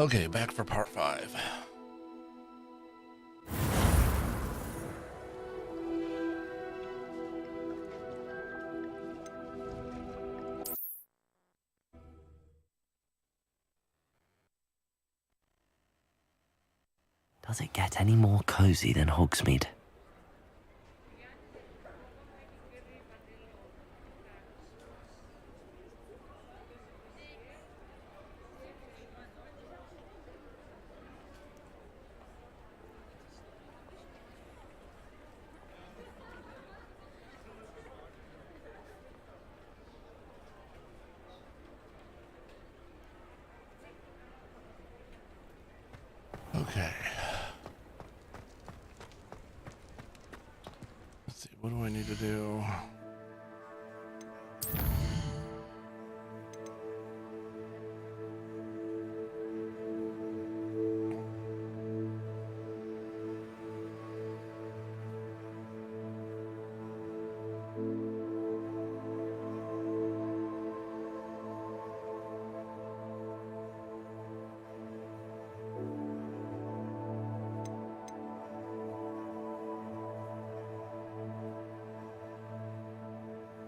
Okay, back for part 5. Does it get any more cozy than Hogsmeade? Okay. Let's see, what do I need to do?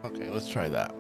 Okay, let's try that.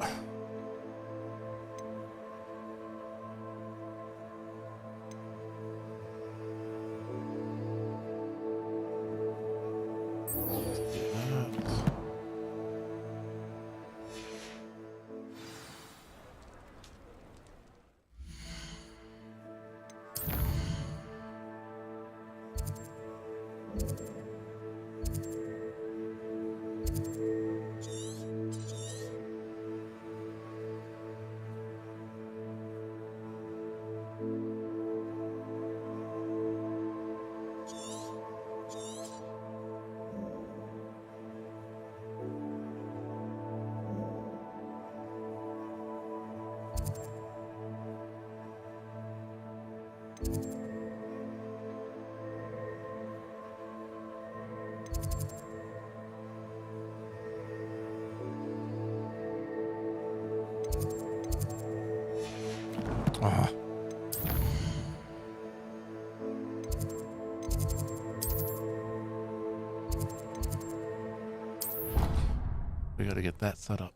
We gotta get that set up.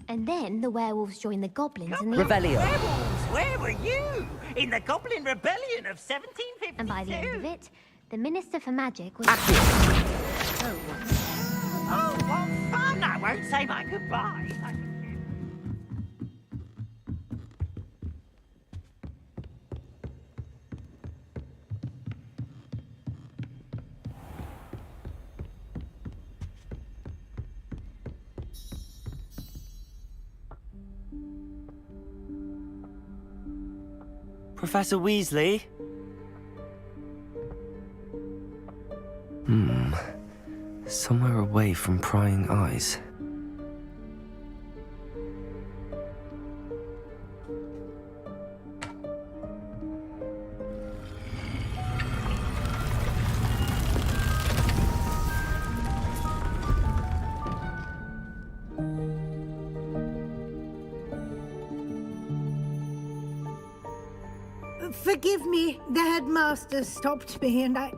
And then the werewolves joined the goblins and the Revelio. Werewolves, where were you? In the Goblin Rebellion of 1752. And by the end of it, the Minister for Magic was... Oh, what fun! I won't say my goodbyes. Professor Weasley? Somewhere away from prying eyes. Forgive me, the headmaster stopped me and I...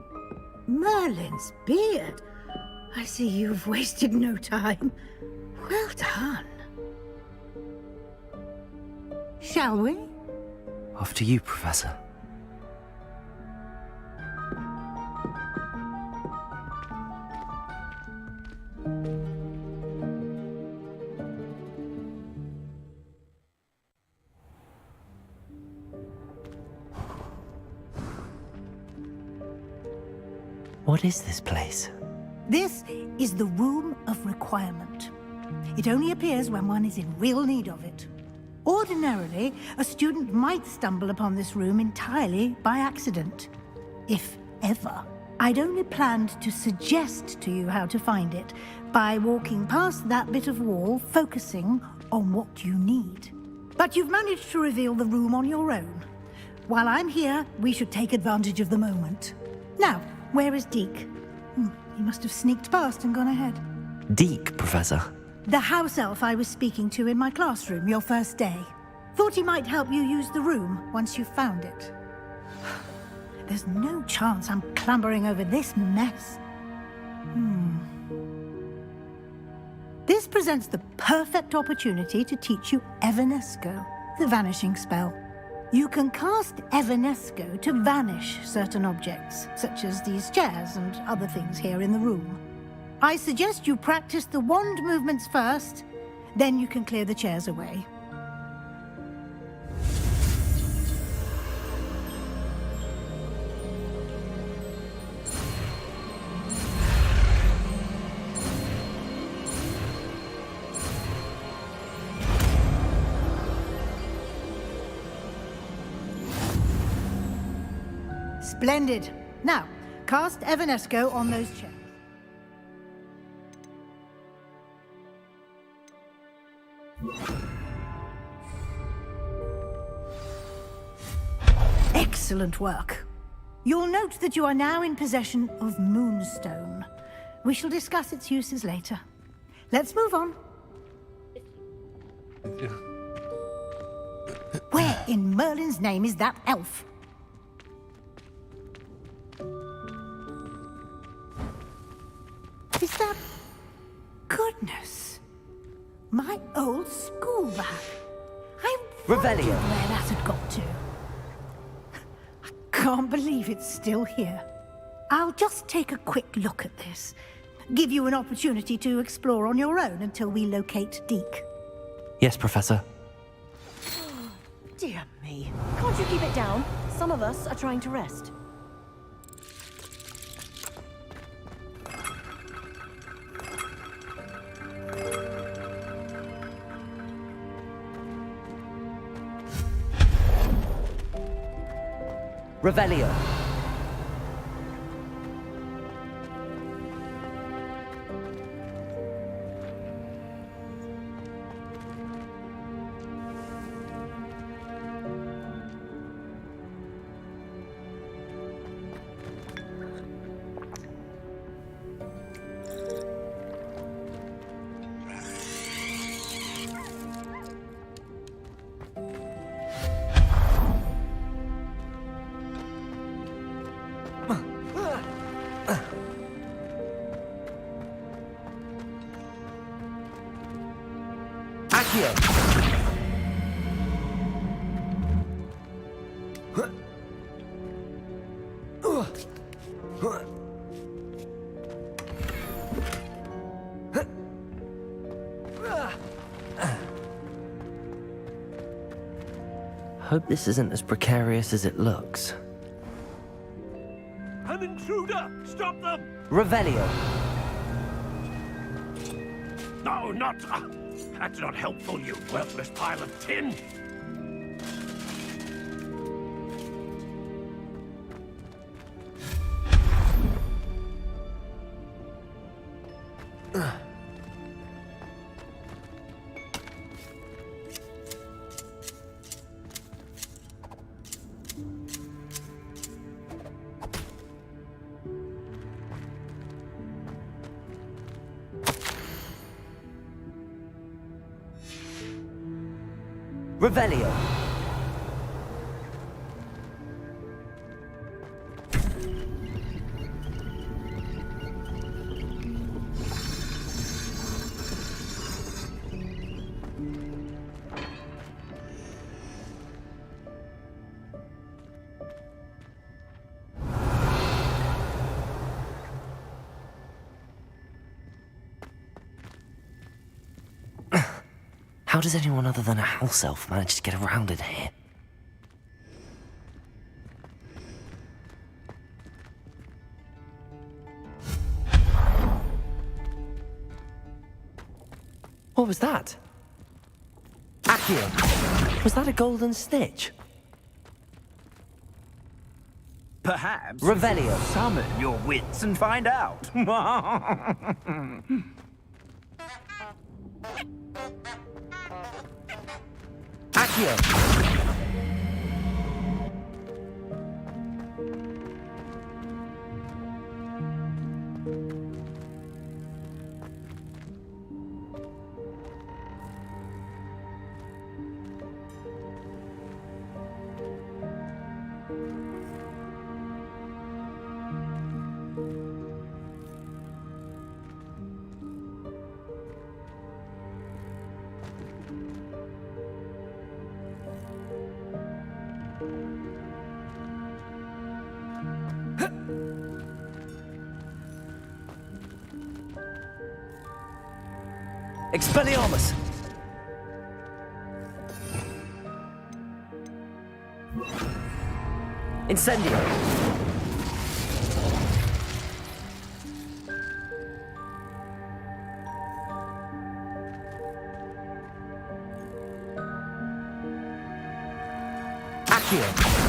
Merlin's beard. I see you've wasted no time. Well done. Shall we? After you, Professor. What is this place? This is the Room of Requirement. It only appears when one is in real need of it. Ordinarily, a student might stumble upon this room entirely by accident. If ever. I'd only planned to suggest to you how to find it by walking past that bit of wall, focusing on what you need. But you've managed to reveal the room on your own. While I'm here, we should take advantage of the moment. Now, Where is Deke? He must have sneaked past and gone ahead. Deke, Professor. The house elf I was speaking to in my classroom your first day. Thought he might help you use the room once you found it. There's no chance I'm clambering over this mess. This presents the perfect opportunity to teach you Evanesco, the vanishing spell. You can cast Evanesco to vanish certain objects, such as these chairs and other things here in the room. I suggest you practice the wand movements first, then you can clear the chairs away. Splendid. Now, cast Evanesco on those chairs. Excellent work. You'll note that you are now in possession of Moonstone. We shall discuss its uses later. Let's move on. Where in Merlin's name is that elf? Is that... Goodness. My old school bag. I wondered Revelio. where that had got to. I can't believe it's still here. I'll just take a quick look at this. Give you an opportunity to explore on your own until we locate Deke. Yes, Professor. Dear me. Can't you keep it down? Some of us are trying to rest. Revelio. Hope this isn't as precarious as it looks. An intruder! Stop them! Revelio. No, not... that's not helpful, you worthless pile of tin! Revelio. How does anyone other than a house elf manage to get around in here? What was that? Accio! Was that a golden snitch? Perhaps... Revelio. Summon your wits and find out. Accio! Expelliarmus! Incendio! Accio!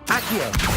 Accio!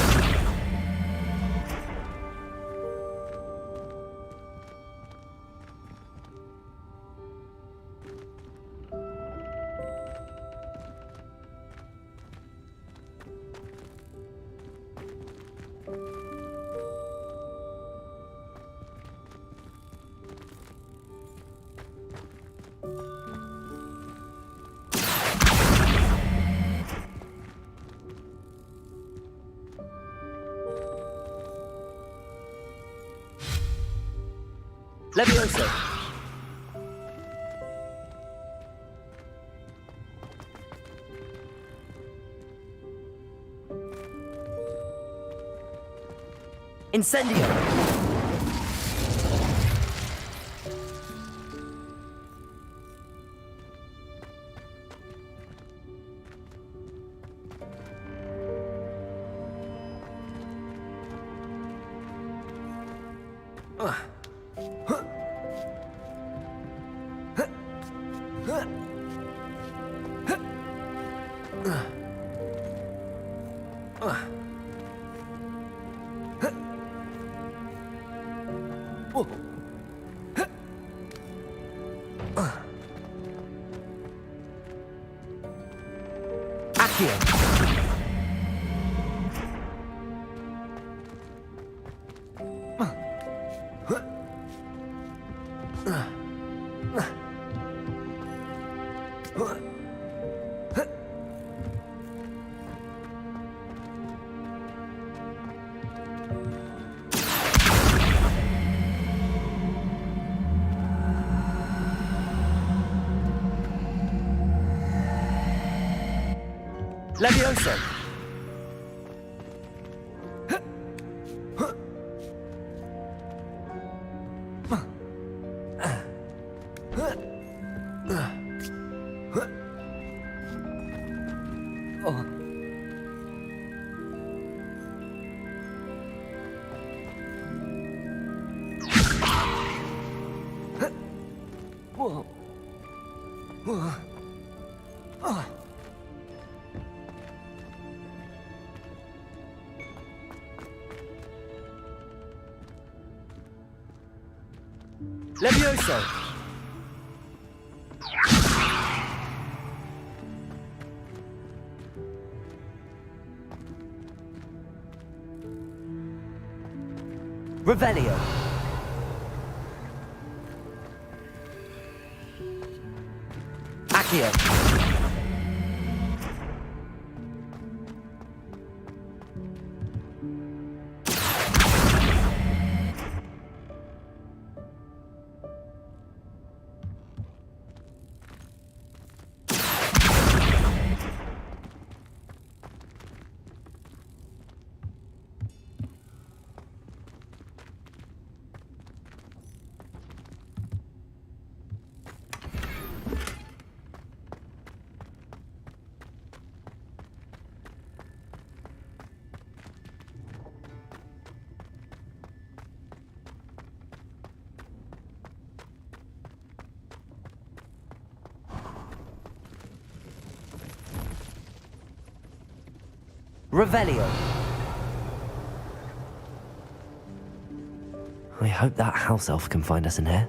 Levioso! Incendio! Accio! Levioso! Levioso! Revelio! Accio! Revelio. I hope that house elf can find us in here.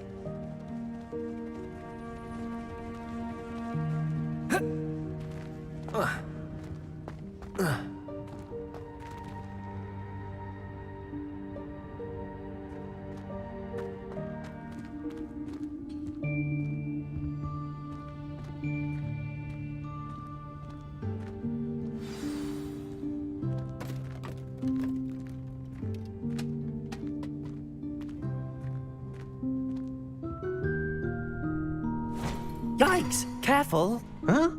Yikes! Careful! Huh?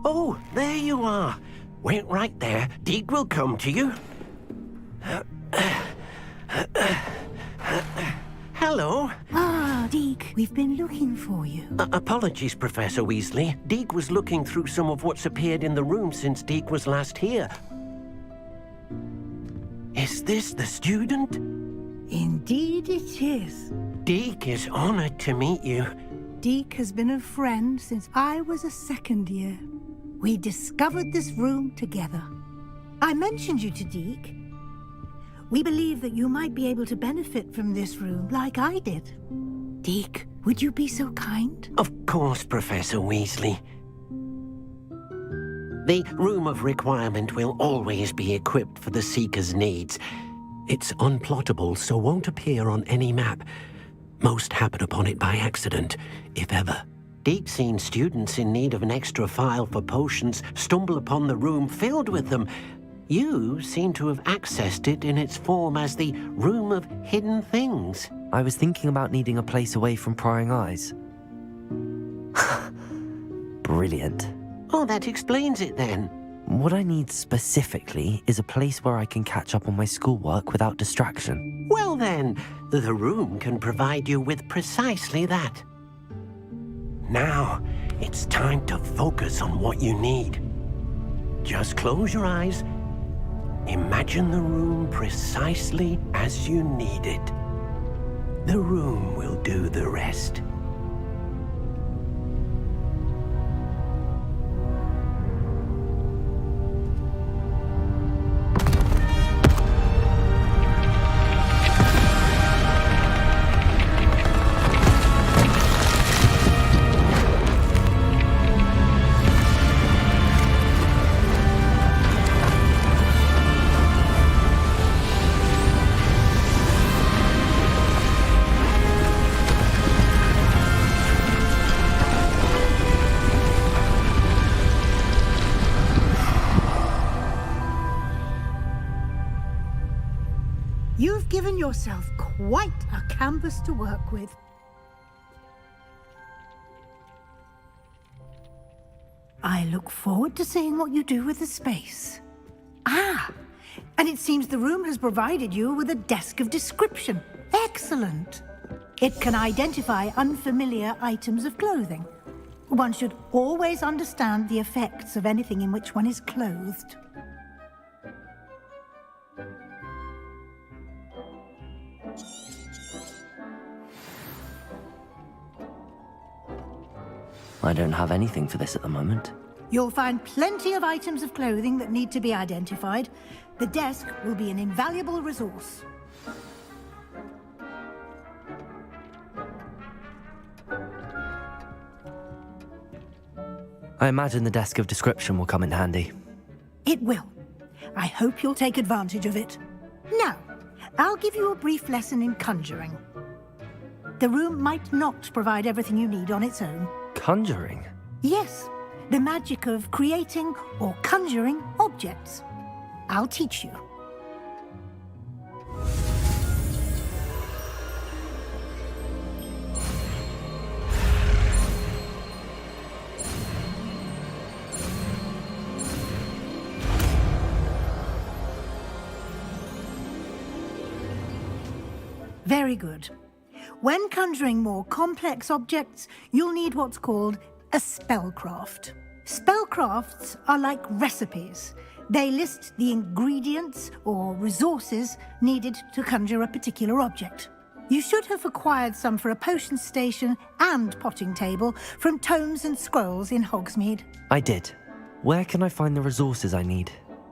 Oh, there you are. Wait right there. Deke will come to you. Hello. Ah, Deke, we've been looking for you. Apologies, Professor Weasley. Deke was looking through some of what's appeared in the room since Deke was last here. Is this the student? Indeed it is. Deke is honored to meet you. Deke has been a friend since I was a second year. We discovered this room together. I mentioned you to Deke. We believe that you might be able to benefit from this room like I did. Deke, would you be so kind? Of course, Professor Weasley. The Room of Requirement will always be equipped for the Seeker's needs. It's unplottable, so won't appear on any map. Most happen upon it by accident, if ever. Deke's seen students in need of an extra file for potions stumble upon the room filled with them. You seem to have accessed it in its form as the Room of Hidden Things. I was thinking about needing a place away from prying eyes. Brilliant. Oh, that explains it then. What I need specifically is a place where I can catch up on my schoolwork without distraction. Well then, the room can provide you with precisely that. Now, it's time to focus on what you need. Just close your eyes. Imagine the room precisely as you need it. The room will do the rest. You've given yourself quite a canvas to work with. I look forward to seeing what you do with the space. Ah, and it seems the room has provided you with a desk of description. Excellent. It can identify unfamiliar items of clothing. One should always understand the effects of anything in which one is clothed. I don't have anything for this at the moment. You'll find plenty of items of clothing that need to be identified. The desk will be an invaluable resource. I imagine the desk of description will come in handy. It will. I hope you'll take advantage of it. Now, I'll give you a brief lesson in conjuring. The room might not provide everything you need on its own. Conjuring? Yes, the magic of creating or conjuring objects. I'll teach you. Very good. When conjuring more complex objects, you'll need what's called a spellcraft. Spellcrafts are like recipes. They list the ingredients or resources needed to conjure a particular object. You should have acquired some for a potion station and potting table from tomes and scrolls in Hogsmeade. I did. Where can I find the resources I need?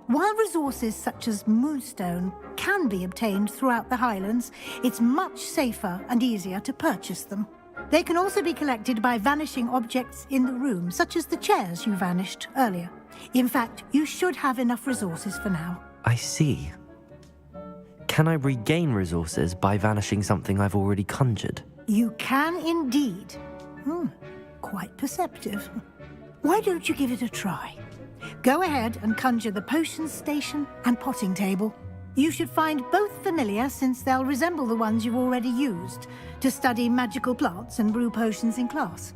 While resources such as moonstone can be obtained throughout the Highlands, it's much safer and easier to purchase them. They can also be collected by vanishing objects in the room, such as the chairs you vanished earlier. In fact, you should have enough resources for now. I see. Can I regain resources by vanishing something I've already conjured? You can indeed. Quite perceptive. Why don't you give it a try? Go ahead and conjure the potion station and potting table. You should find both familiar, since they'll resemble the ones you've already used to study magical plants and brew potions in class.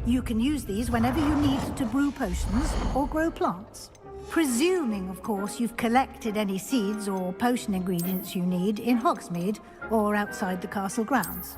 You can use these whenever you need to brew potions or grow plants. Presuming, of course, you've collected any seeds or potion ingredients you need in Hogsmeade or outside the castle grounds.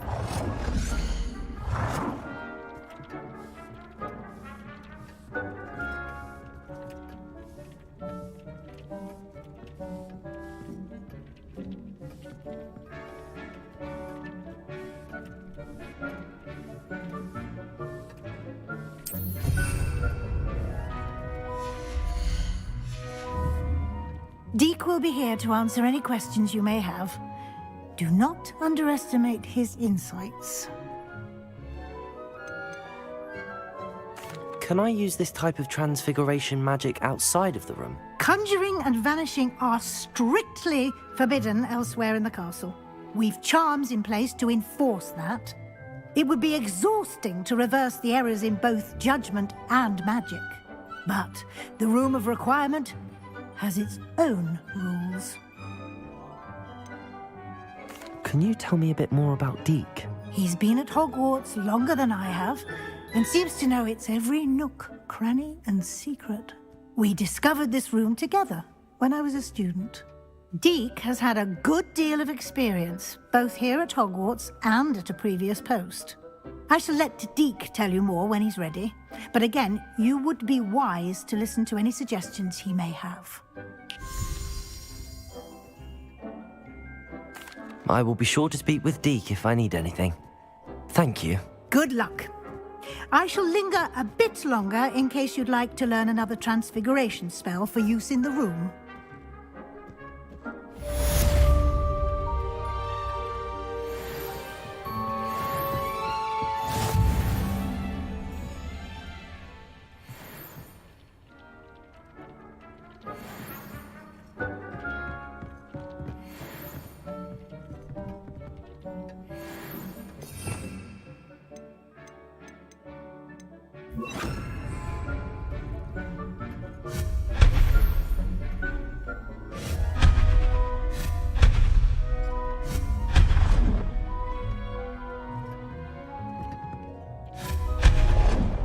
Deke will be here to answer any questions you may have. Do not underestimate his insights. Can I use this type of transfiguration magic outside of the room? Conjuring and vanishing are strictly forbidden elsewhere in the castle. We've charms in place to enforce that. It would be exhausting to reverse the errors in both judgment and magic. But the Room of Requirement has its own rules. Can you tell me a bit more about Deke? He's been at Hogwarts longer than I have, and seems to know its every nook, cranny, and secret. We discovered this room together when I was a student. Deke has had a good deal of experience, both here at Hogwarts and at a previous post. I shall let Deke tell you more when he's ready, but again, you would be wise to listen to any suggestions he may have. I will be sure to speak with Deke if I need anything. Thank you. Good luck. I shall linger a bit longer in case you'd like to learn another transfiguration spell for use in the room.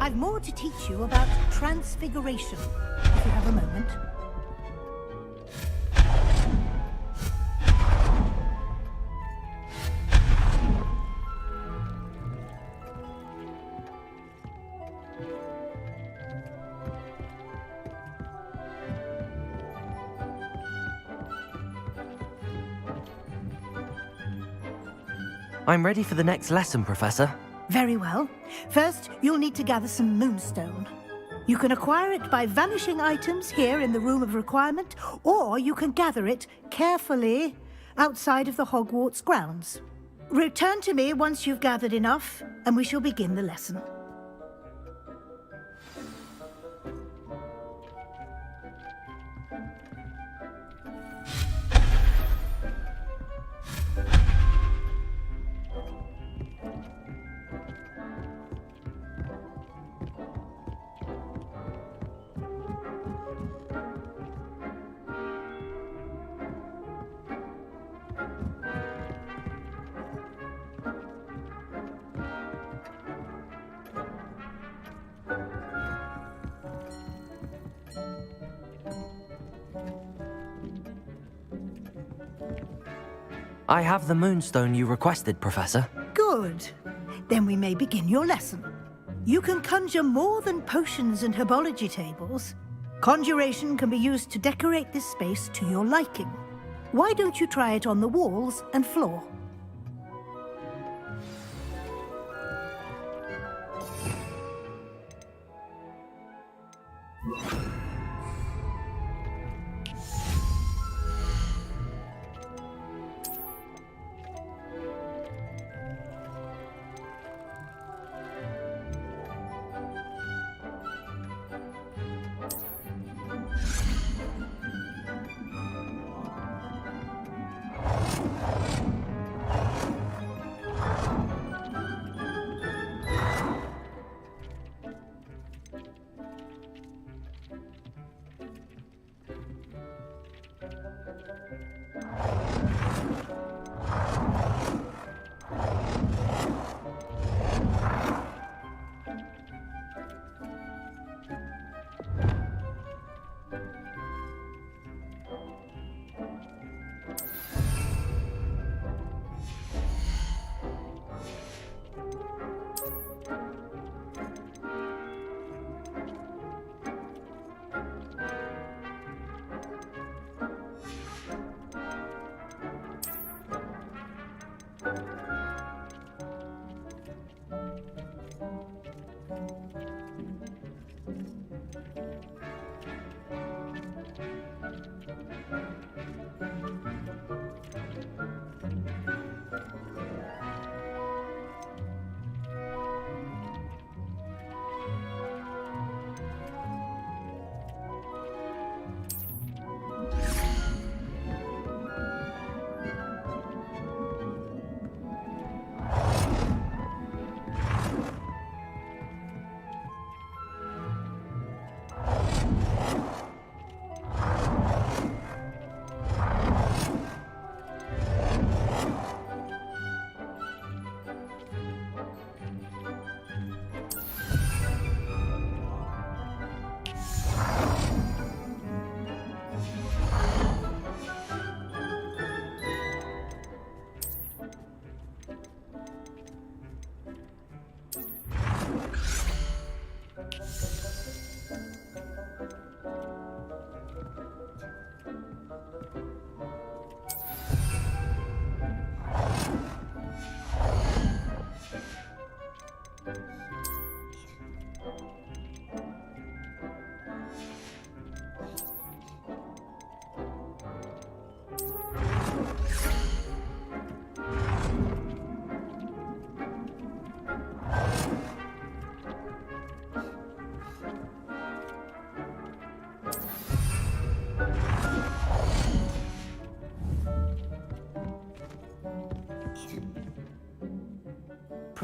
I've more to teach you about transfiguration, if you have a moment. I'm ready for the next lesson, Professor. Very well. First, you'll need to gather some moonstone. You can acquire it by vanishing items here in the Room of Requirement, or you can gather it carefully outside of the Hogwarts grounds. Return to me once you've gathered enough, and we shall begin the lesson. I have the moonstone you requested, Professor. Good. Then we may begin your lesson. You can conjure more than potions and herbology tables. Conjuration can be used to decorate this space to your liking. Why don't you try it on the walls and floor?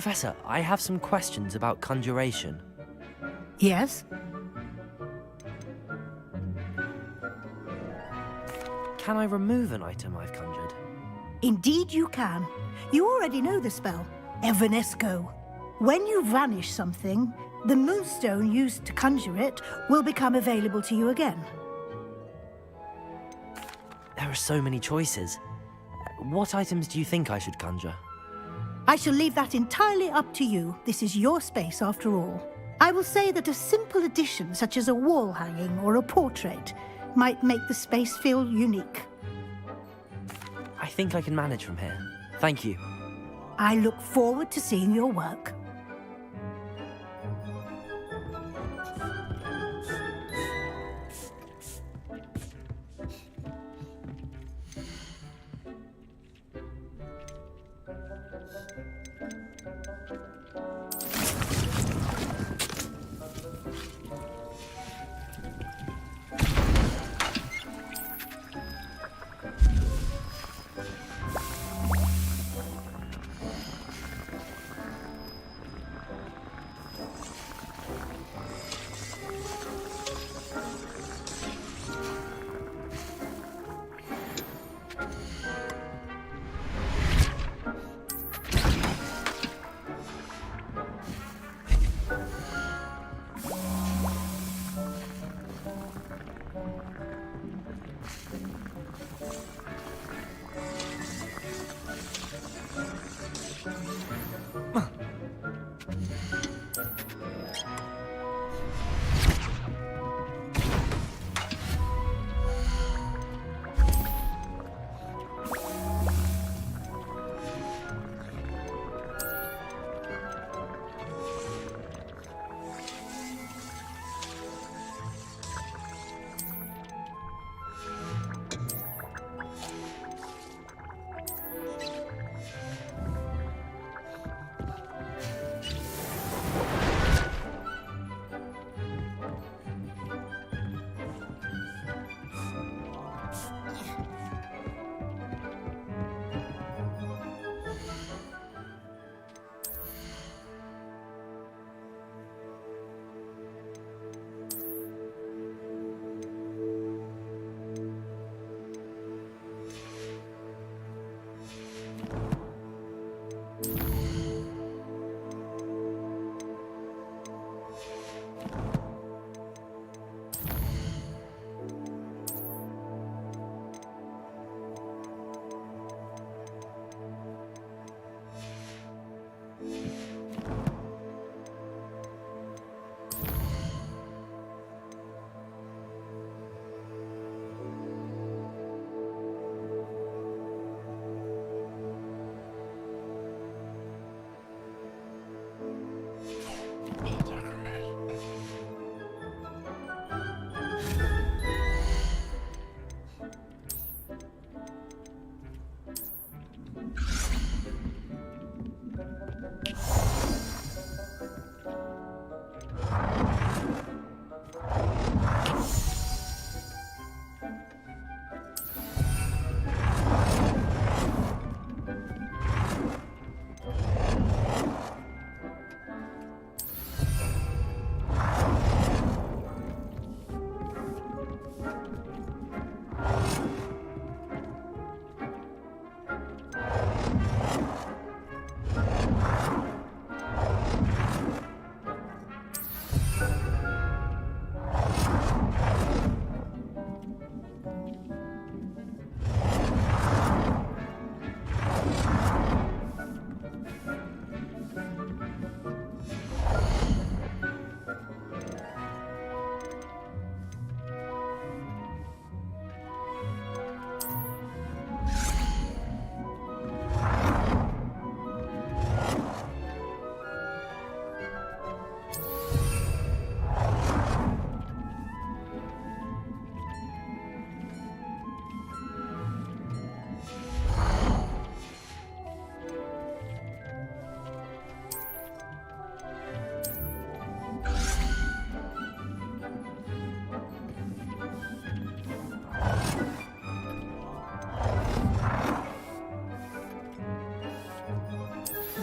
Professor, I have some questions about conjuration. Yes? Can I remove an item I've conjured? Indeed you can. You already know the spell, Evanesco. When you vanish something, the moonstone used to conjure it will become available to you again. There are so many choices. What items do you think I should conjure? I shall leave that entirely up to you. This is your space after all. I will say that a simple addition, such as a wall hanging or a portrait, might make the space feel unique. I think I can manage from here. Thank you. I look forward to seeing your work.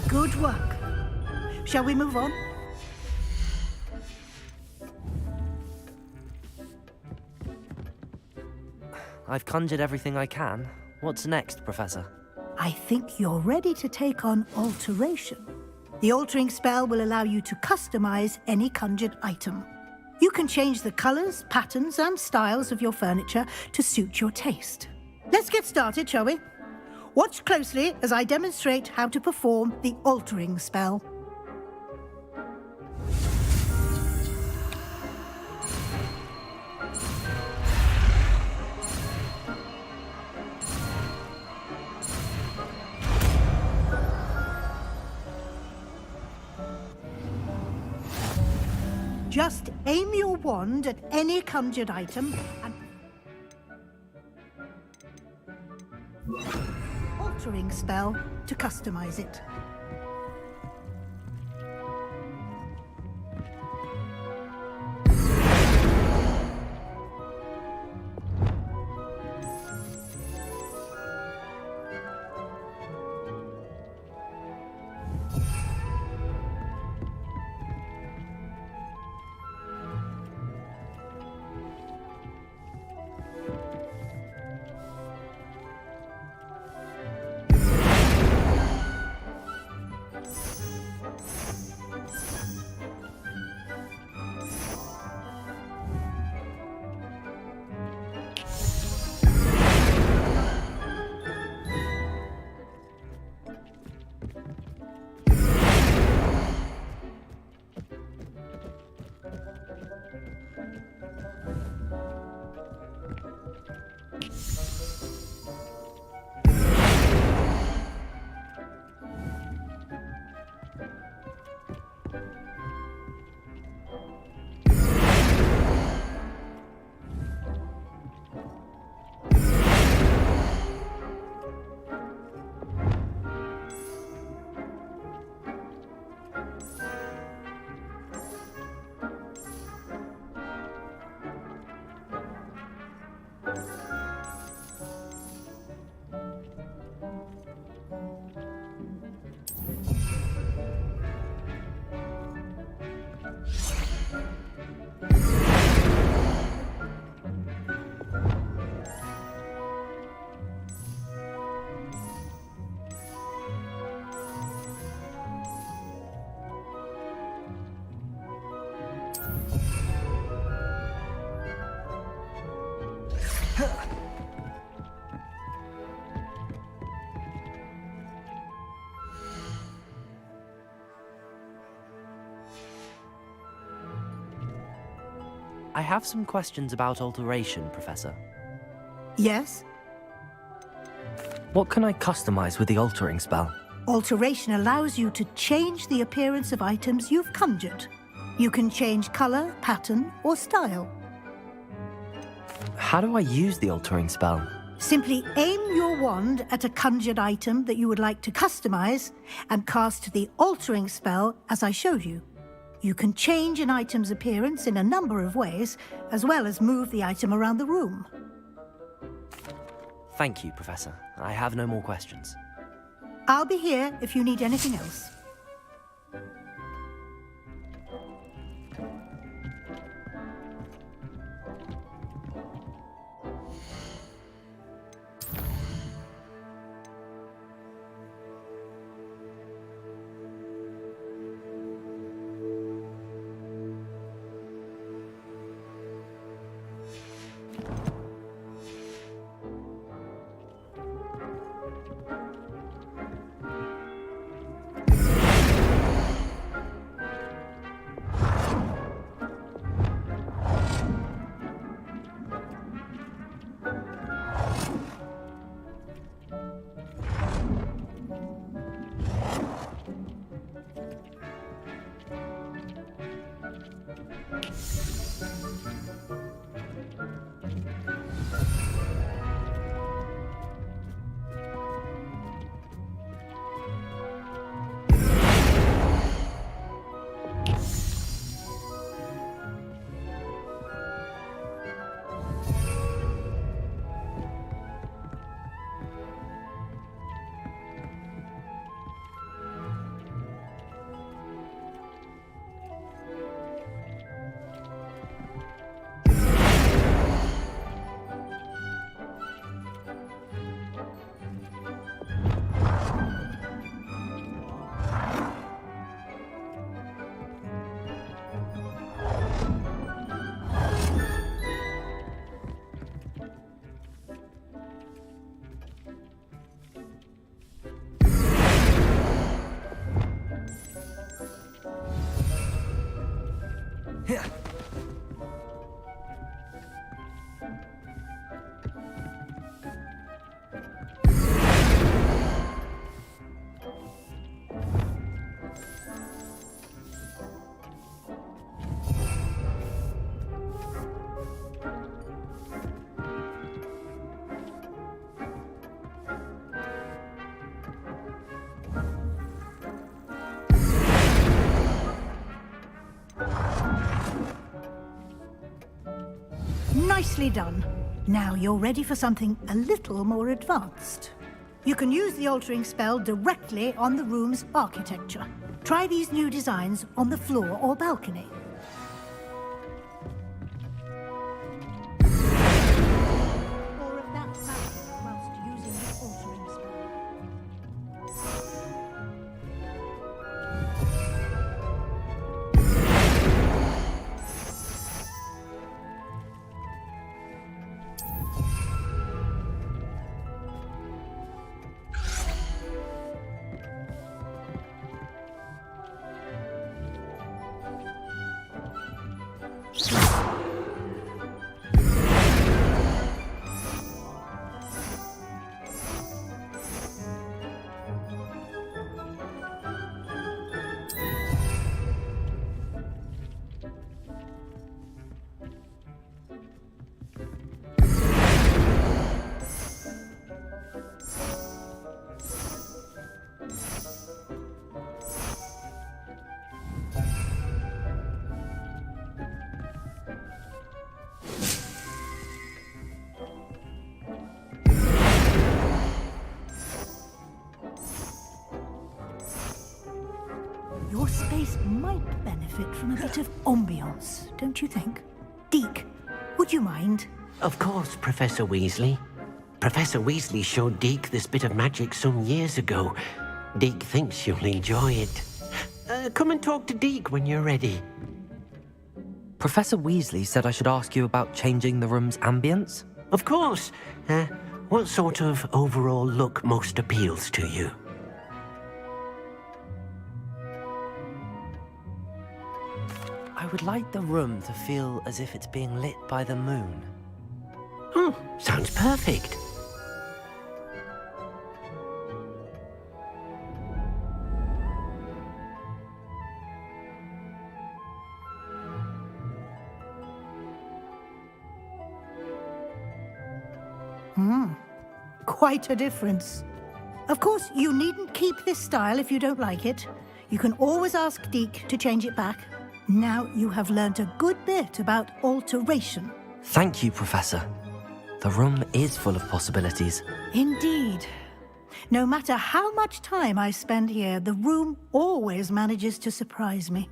Good work. Shall we move on? I've conjured everything I can. What's next, Professor? I think you're ready to take on alteration. The altering spell will allow you to customize any conjured item. You can change the colors, patterns, and styles of your furniture to suit your taste. Let's get started, shall we? Watch closely as I demonstrate how to perform the altering spell. Just aim your wand at any conjured item and... altering spell to customize it. I have some questions about alteration, Professor. Yes? What can I customize with the altering spell? Alteration allows you to change the appearance of items you've conjured. You can change color, pattern, or style. How do I use the altering spell? Simply aim your wand at a conjured item that you would like to customize and cast the altering spell as I showed you. You can change an item's appearance in a number of ways, as well as move the item around the room. Thank you, Professor. I have no more questions. I'll be here if you need anything else. Nicely done. Now you're ready for something a little more advanced. You can use the altering spell directly on the room's architecture. Try these new designs on the floor or balcony. Or of that matter whilst using the altering spell. Your space might benefit from a bit of ambiance, don't you think? Deke, would you mind? Of course, Professor Weasley. Professor Weasley showed Deke this bit of magic some years ago. Deke thinks you'll enjoy it. Come and talk to Deke when you're ready. Professor Weasley said I should ask you about changing the room's ambience? Of course. What sort of overall look most appeals to you? I would like the room to feel as if it's being lit by the moon. Oh, sounds perfect. Quite a difference. Of course, you needn't keep this style if you don't like it. You can always ask Deke to change it back. Now you have learnt a good bit about alteration. Thank you, Professor. The room is full of possibilities. Indeed. No matter how much time I spend here, the room always manages to surprise me.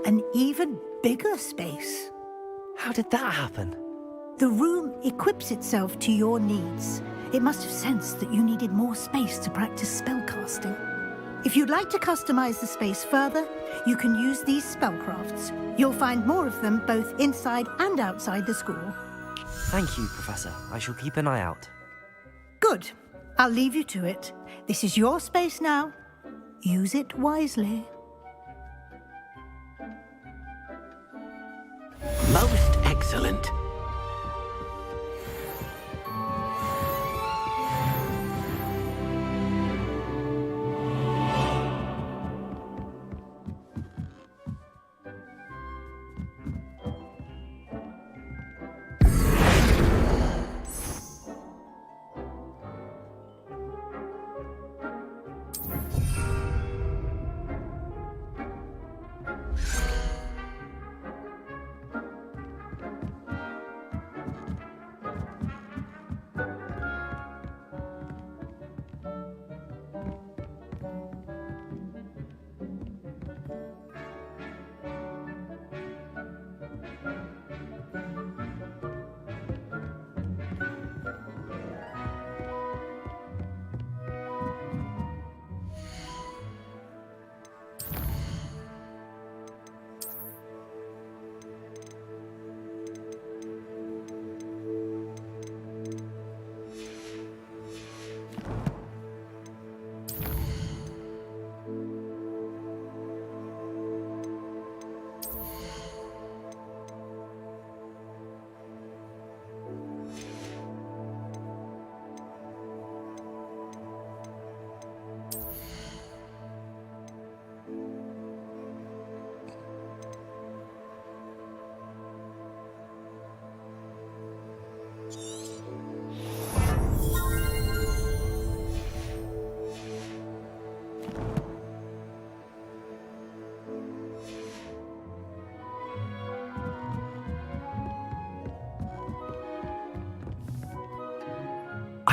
An even bigger space. How did that happen? The room equips itself to your needs. It must have sensed that you needed more space to practice spellcasting. If you'd like to customize the space further, you can use these spellcrafts. You'll find more of them both inside and outside the school. Thank you, Professor. I shall keep an eye out. Good. I'll leave you to it. This is your space now. Use it wisely. Most excellent.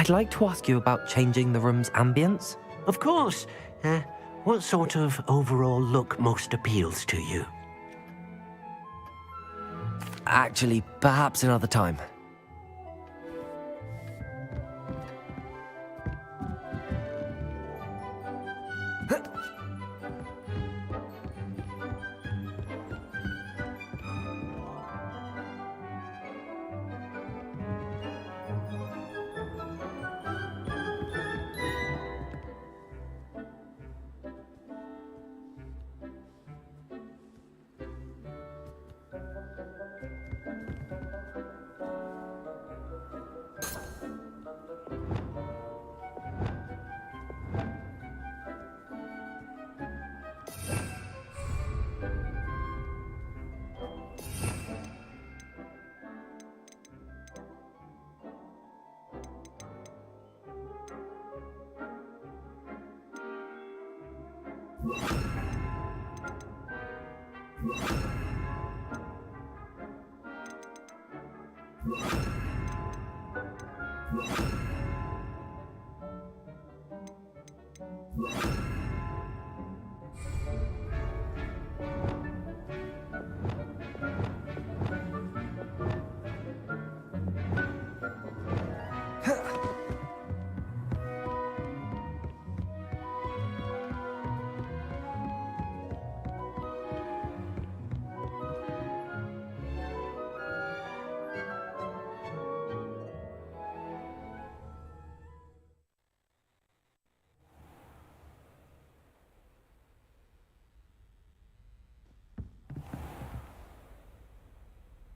I'd like to ask you about changing the room's ambience. Of course. What sort of overall look most appeals to you? Actually, perhaps another time.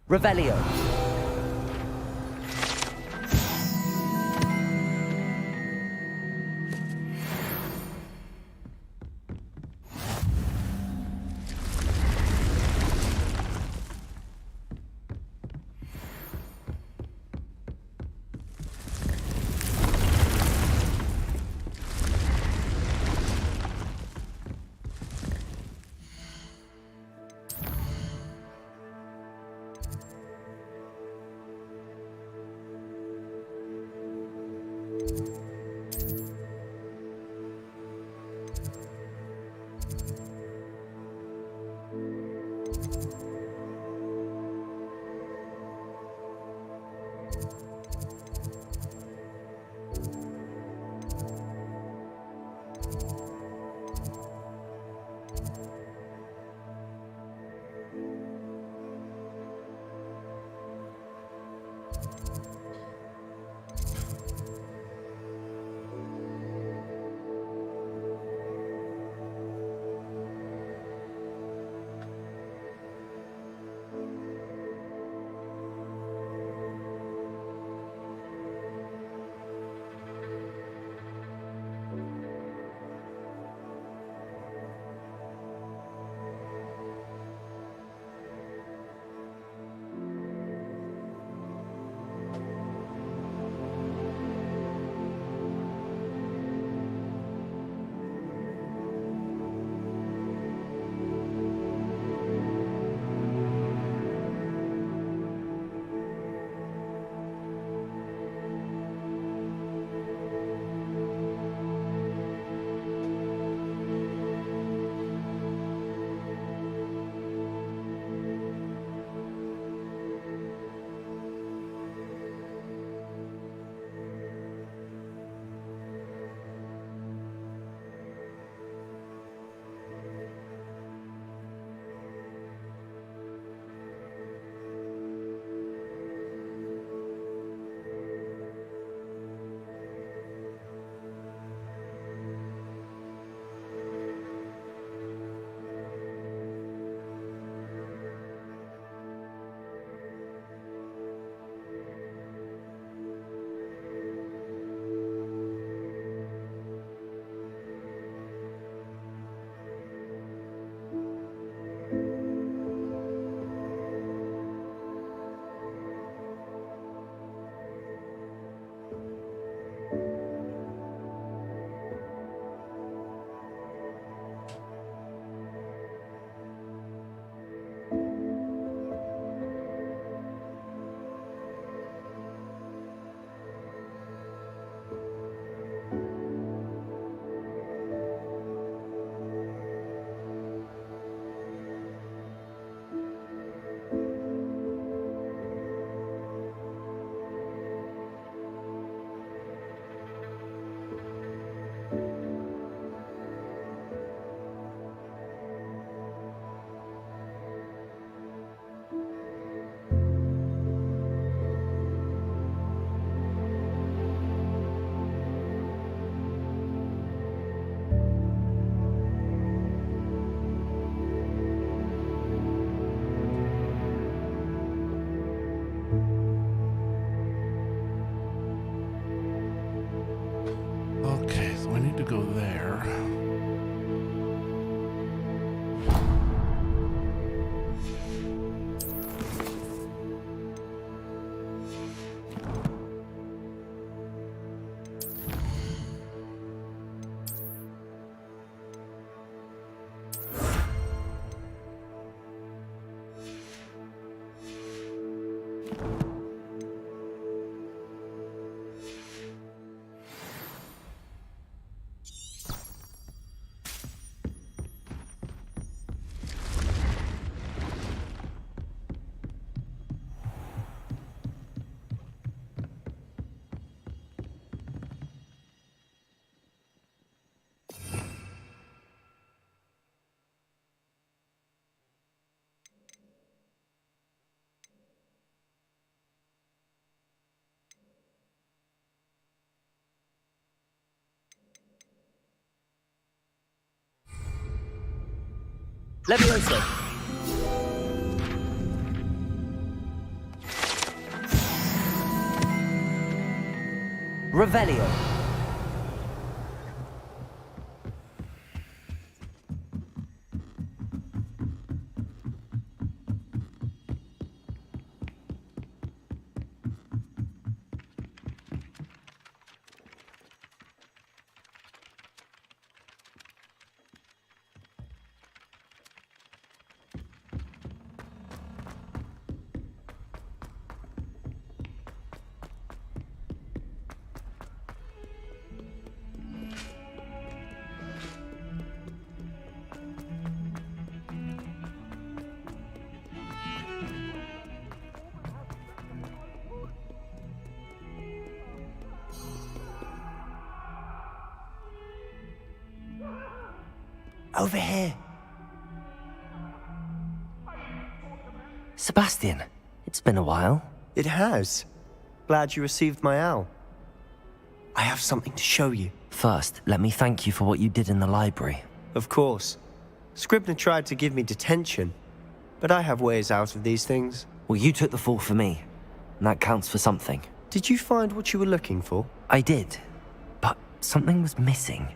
Revelio. should go there. Levioso. Revelio. Over here. Sebastian, it's been a while. It has. Glad you received my owl. I have something to show you. First, let me thank you for what you did in the library. Of course. Scribner tried to give me detention, but I have ways out of these things. Well, you took the fall for me, and that counts for something. Did you find what you were looking for? I did, but something was missing.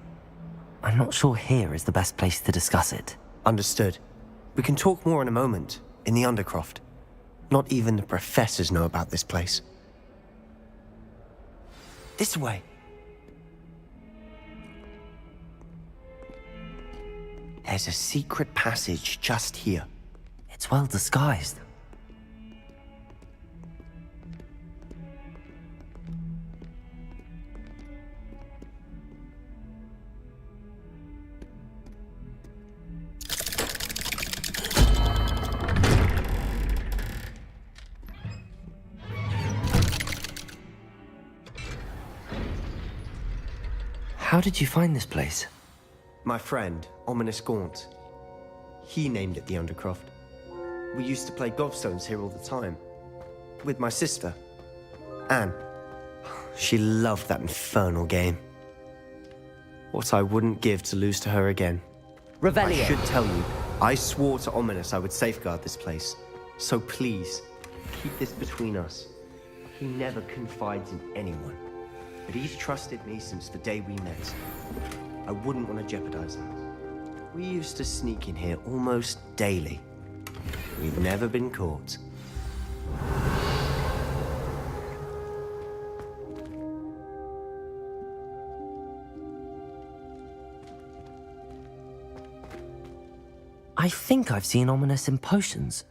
I'm not sure here is the best place to discuss it. Understood. We can talk more in a moment, in the Undercroft. Not even the professors know about this place. This way. There's a secret passage just here. It's well disguised. How did you find this place? My friend, Ominous Gaunt. He named it the Undercroft. We used to play gobstones here all the time. With my sister, Anne. She loved that infernal game. What I wouldn't give to lose to her again. Revelio. I should tell you, I swore to Ominous I would safeguard this place. So please, keep this between us. He never confides in anyone. But he's trusted me since the day we met. I wouldn't want to jeopardize that. We used to sneak in here almost daily. We've never been caught. I think I've seen Ominous in potions.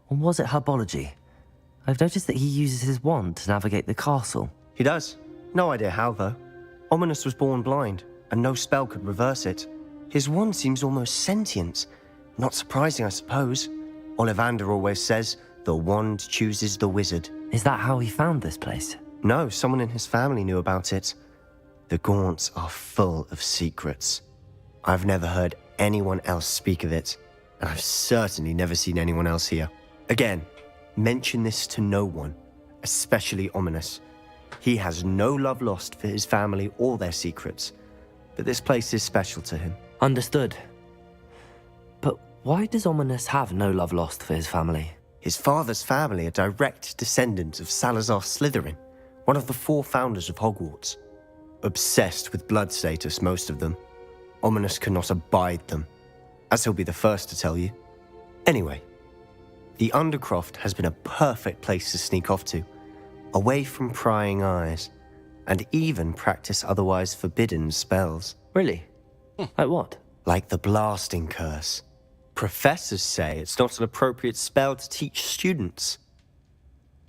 Or was it herbology? I've noticed that he uses his wand to navigate the castle. He does. No idea how, though. Ominous was born blind, and no spell could reverse it. His wand seems almost sentient. Not surprising, I suppose. Ollivander always says, the wand chooses the wizard. Is that how he found this place? No, someone in his family knew about it. The Gaunts are full of secrets. I've never heard anyone else speak of it, and I've certainly never seen anyone else here. Again, mention this to no one, especially Ominous. He has no love lost for his family or their secrets, but this place is special to him. Understood. But why does Ominous have no love lost for his family? His father's family are direct descendants of Salazar Slytherin, one of the 4 founders of Hogwarts. Obsessed with blood status, most of them. Ominous cannot abide them, as he'll be the first to tell you. Anyway, the Undercroft has been a perfect place to sneak off to, away from prying eyes, and even practice otherwise forbidden spells. Really? Like what? Like the blasting curse. Professors say it's not an appropriate spell to teach students.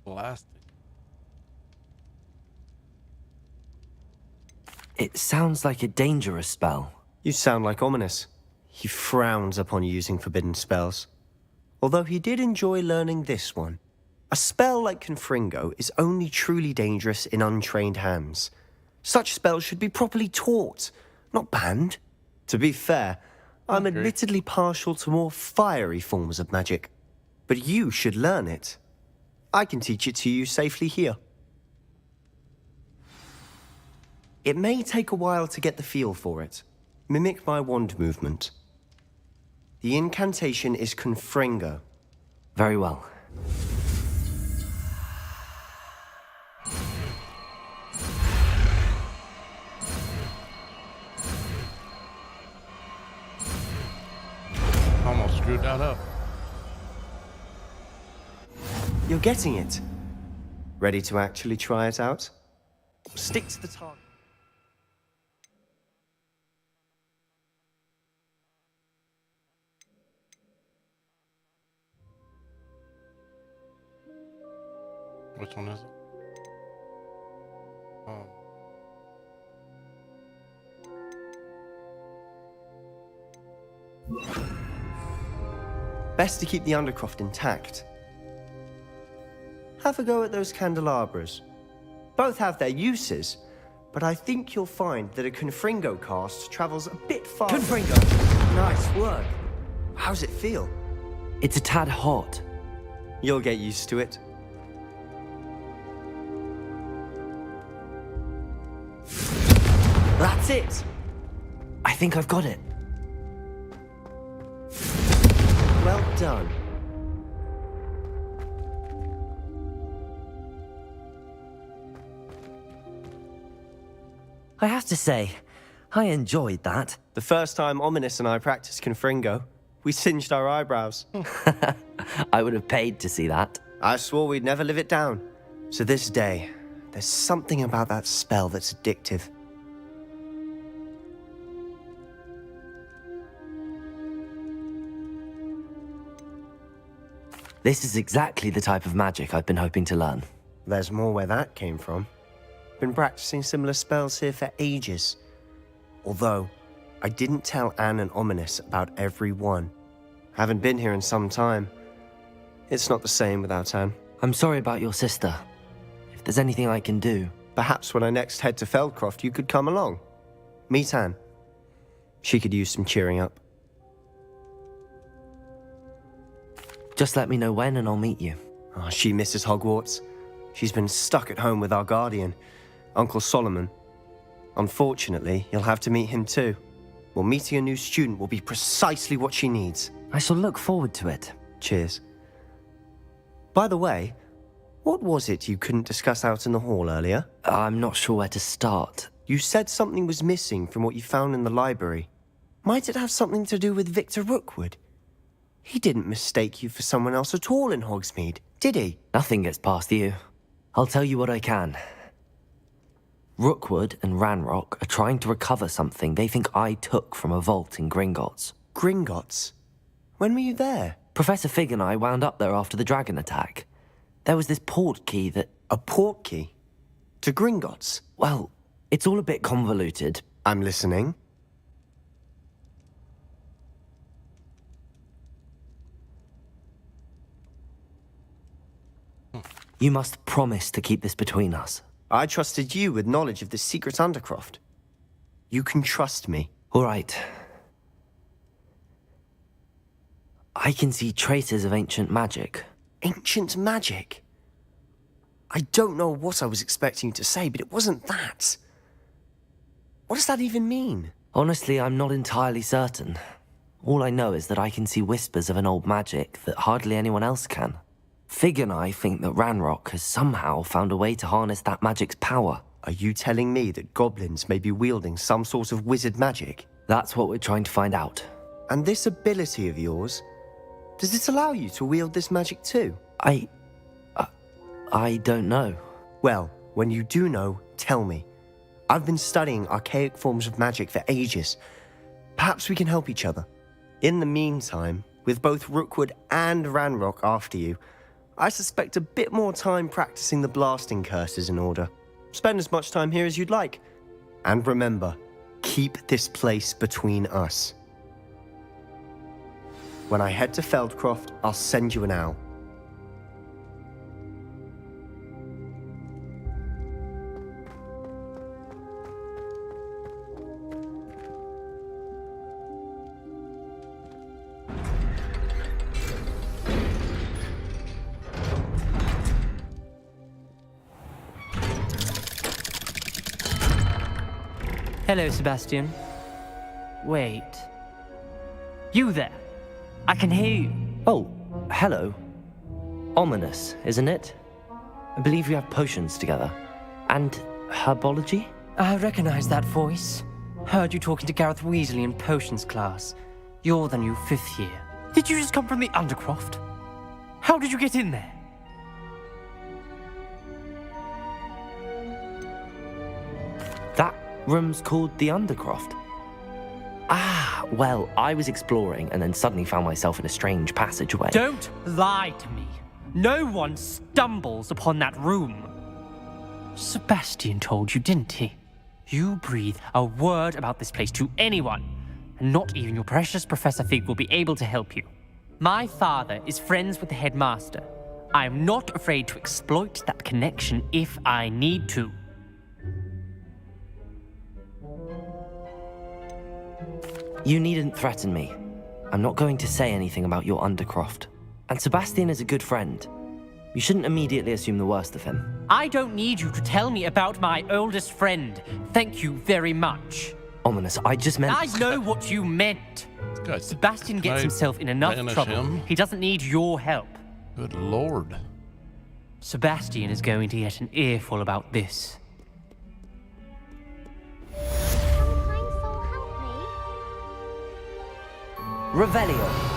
Blasting. It sounds like a dangerous spell. You sound like Ominous. He frowns upon using forbidden spells. Although he did enjoy learning this one. A spell like Confringo is only truly dangerous in untrained hands. Such spells should be properly taught, not banned. To be fair, I'm admittedly partial to more fiery forms of magic. But you should learn it. I can teach it to you safely here. It may take a while to get the feel for it. Mimic my wand movement. The incantation is Confringo. Very well. Almost screwed that up. You're getting it. Ready to actually try it out? Stick to the target. Which one is it? Oh. Best to keep the Undercroft intact. Have a go at those candelabras. Both have their uses, but I think you'll find that a Confringo cast travels a bit faster. Confringo! Nice work. How's it feel? It's a tad hot. You'll get used to it. That's it! I think I've got it. Well done. I have to say, I enjoyed that. The first time Ominous and I practiced Confringo, we singed our eyebrows. I would have paid to see that. I swore we'd never live it down. So this day, there's something about that spell that's addictive. This is exactly the type of magic I've been hoping to learn. There's more where that came from. Been practicing similar spells here for ages. Although, I didn't tell Anne and Ominous about every one. Haven't been here in some time. It's not the same without Anne. I'm sorry about your sister. If there's anything I can do... Perhaps when I next head to Feldcroft, you could come along. Meet Anne. She could use some cheering up. Just let me know when and I'll meet you. Oh, she misses Hogwarts. She's been stuck at home with our guardian, Uncle Solomon. Unfortunately, you'll have to meet him too. Well, meeting a new student will be precisely what she needs. I shall look forward to it. Cheers. By the way, what was it you couldn't discuss out in the hall earlier? I'm not sure where to start. You said something was missing from what you found in the library. Might it have something to do with Victor Rookwood? He didn't mistake you for someone else at all in Hogsmeade, did he? Nothing gets past you. I'll tell you what I can. Rookwood and Ranrock are trying to recover something they think I took from a vault in Gringotts. Gringotts? When were you there? Professor Fig and I wound up there after the dragon attack. There was this port key that... A port key? To Gringotts? Well, it's all a bit convoluted. I'm listening. You must promise to keep this between us. I trusted you with knowledge of the secret Undercroft. You can trust me. All right. I can see traces of ancient magic. Ancient magic? I don't know what I was expecting you to say, but it wasn't that. What does that even mean? Honestly, I'm not entirely certain. All I know is that I can see whispers of an old magic that hardly anyone else can. Fig and I think that Ranrock has somehow found a way to harness that magic's power. Are you telling me that goblins may be wielding some sort of wizard magic? That's what we're trying to find out. And this ability of yours, does it allow you to wield this magic too? I don't know. Well, when you do know, tell me. I've been studying archaic forms of magic for ages. Perhaps we can help each other. In the meantime, with both Rookwood and Ranrock after you, I suspect a bit more time practicing the blasting curse is in order. Spend as much time here as you'd like. And remember, keep this place between us. When I head to Feldcroft, I'll send you an owl. Hello, Sebastian. Wait. You there? I can hear you. Oh, hello. Ominous, isn't it? I believe we have potions together. And herbology? I recognize that voice. Heard you talking to Gareth Weasley in potions class. You're the new 5th year. Did you just come from the Undercroft? How did you get in there? That room's called the Undercroft. Ah, well, I was exploring and then suddenly found myself in a strange passageway. Don't lie to me. No one stumbles upon that room. Sebastian told you, didn't he? You breathe a word about this place to anyone, and not even your precious Professor Fig will be able to help you. My father is friends with the headmaster. I am not afraid to exploit that connection if I need to. You needn't threaten me. I'm not going to say anything about your Undercroft. And Sebastian is a good friend. You shouldn't immediately assume the worst of him. I don't need you to tell me about my oldest friend. Thank you very much. Ominous, I just meant... I know what you meant. Good. Sebastian gets Can I himself in enough banish trouble. him? He doesn't need your help. Good lord. Sebastian is going to get an earful about this. Kind soul, help me. Revelio.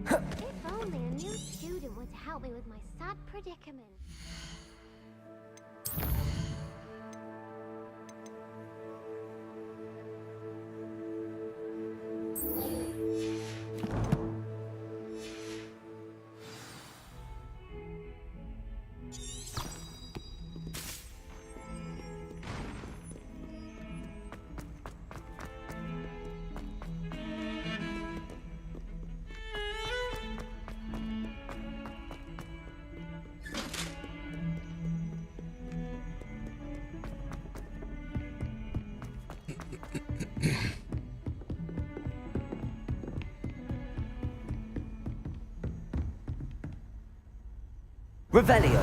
If only a new student would help me with my sad predicament. Revelio.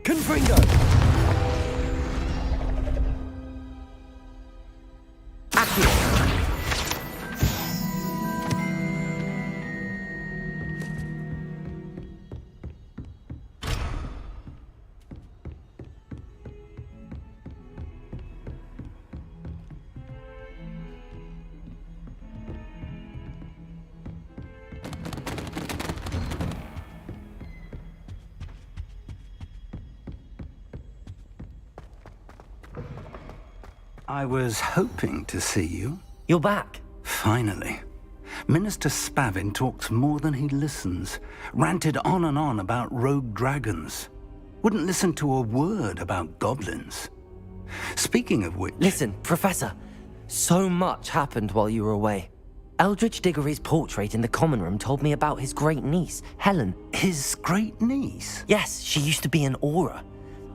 Confringo. here. I was hoping to see you. You're back. Finally. Minister Spavin talks more than he listens. Ranted on and on about rogue dragons. Wouldn't listen to a word about goblins. Speaking of which... Listen, Professor. So much happened while you were away. Eldridge Diggory's portrait in the common room told me about his great niece, Helen. His great niece? Yes, she used to be an Auror.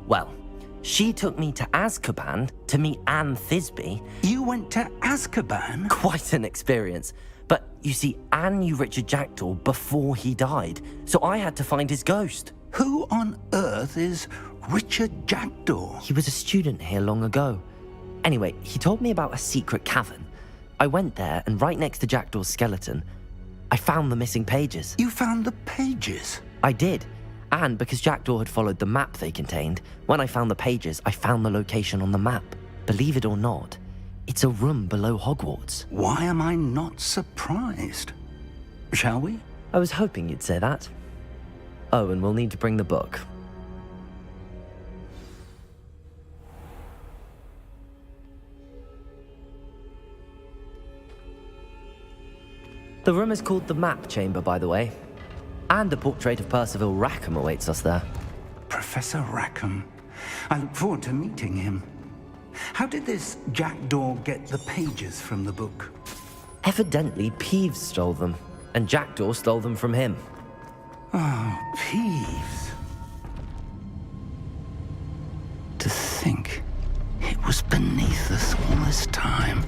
Well, she took me to Azkaban to meet Anne Thisbe. You went to Azkaban? Quite an experience. But you see, Anne knew Richard Jackdaw before he died, so I had to find his ghost. Who on earth is Richard Jackdaw? He was a student here long ago. Anyway, he told me about a secret cavern. I went there, and right next to Jackdaw's skeleton, I found the missing pages. You found the pages? I did. And because Jackdaw had followed the map they contained, when I found the pages, I found the location on the map. Believe it or not, it's a room below Hogwarts. Why am I not surprised? Shall we? I was hoping you'd say that. Oh, and we'll need to bring the book. The room is called the Map Chamber, by the way. And a portrait of Percival Rackham awaits us there. Professor Rackham. I look forward to meeting him. How did this Jackdaw get the pages from the book? Evidently, Peeves stole them, and Jackdaw stole them from him. Oh, Peeves. To think it was beneath us all this time.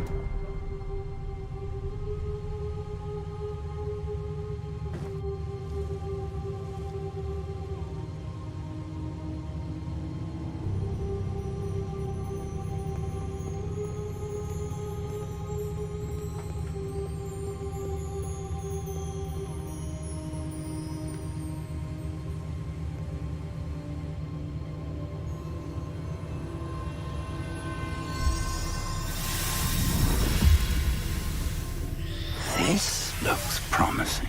This looks promising.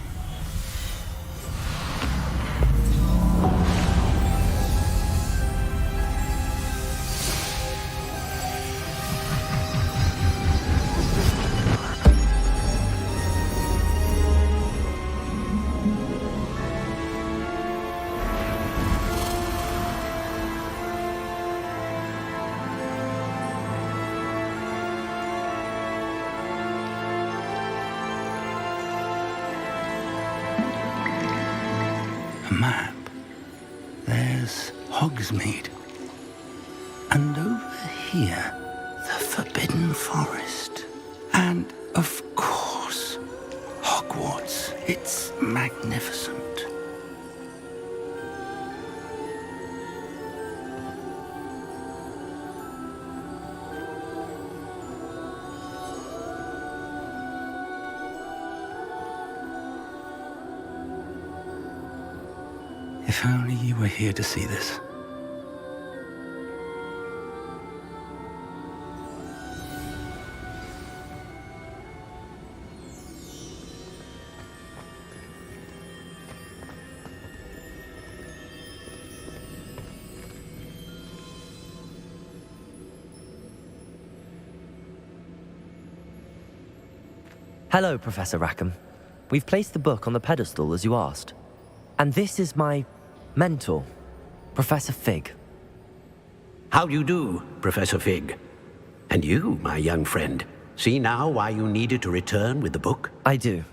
Map. There's Hogsmeade. And over here, the Forbidden Forest. And, of course, Hogwarts. It's magnificent. If only you were here to see this. Hello, Professor Rackham. We've placed the book on the pedestal as you asked. And this is my mentor, Professor Fig. How do you do, Professor Fig? And you, my young friend, see now why you needed to return with the book? I do.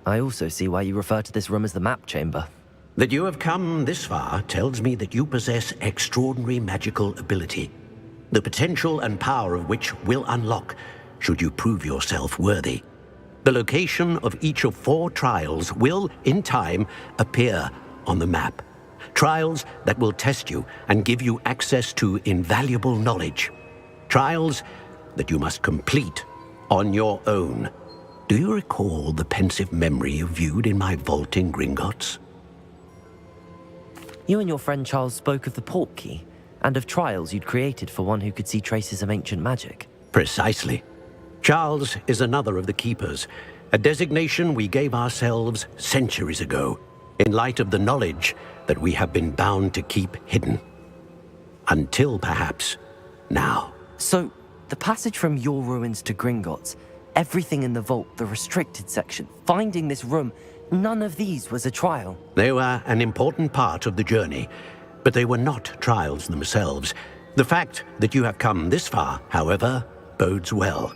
I also see why you refer to this room as the Map Chamber. That you have come this far tells me that you possess extraordinary magical ability, the potential and power of which will unlock should you prove yourself worthy. The location of each of 4 trials will, in time, appear on the map. Trials that will test you and give you access to invaluable knowledge. Trials that you must complete On your own. Do you recall the pensive memory you viewed in my vault in Gringotts? You and your friend Charles spoke of the port key, and of trials you'd created for one who could see traces of ancient magic. Precisely. Charles is another of the Keepers, a designation we gave ourselves centuries ago, in light of the knowledge that we have been bound to keep hidden. Until, perhaps, now. So, the passage from your ruins to Gringotts, everything in the vault, the restricted section, finding this room, none of these was a trial. They were an important part of the journey, but they were not trials themselves. The fact that you have come this far, however, bodes well.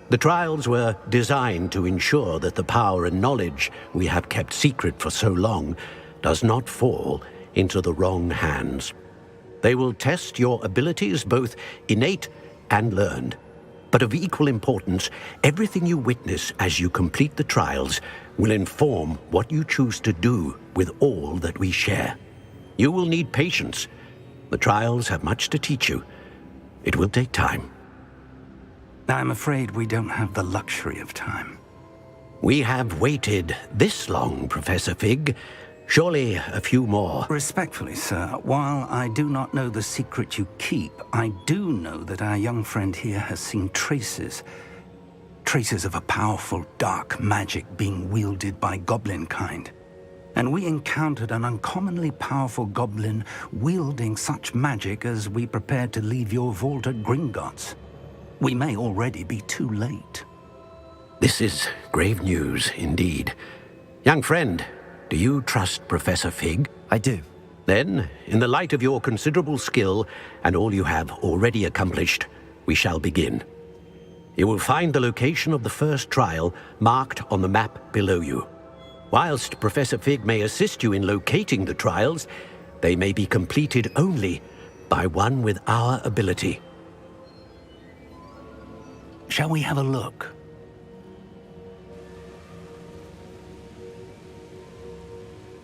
The trials were designed to ensure that the power and knowledge we have kept secret for so long does not fall into the wrong hands. They will test your abilities, both innate and learned. But of equal importance, everything you witness as you complete the trials will inform what you choose to do with all that we share. You will need patience. The trials have much to teach you. It will take time. I'm afraid we don't have the luxury of time. We have waited this long, Professor Fig. Surely a few more. Respectfully, sir, while I do not know the secret you keep, I do know that our young friend here has seen traces of a powerful dark magic being wielded by goblin kind. And we encountered an uncommonly powerful goblin wielding such magic as we prepared to leave your vault at Gringotts. We may already be too late. This is grave news indeed. Young friend, do you trust Professor Fig? I do. Then, in the light of your considerable skill and all you have already accomplished, we shall begin. You will find the location of the first trial marked on the map below you. Whilst Professor Fig may assist you in locating the trials, they may be completed only by one with our ability. Shall we have a look?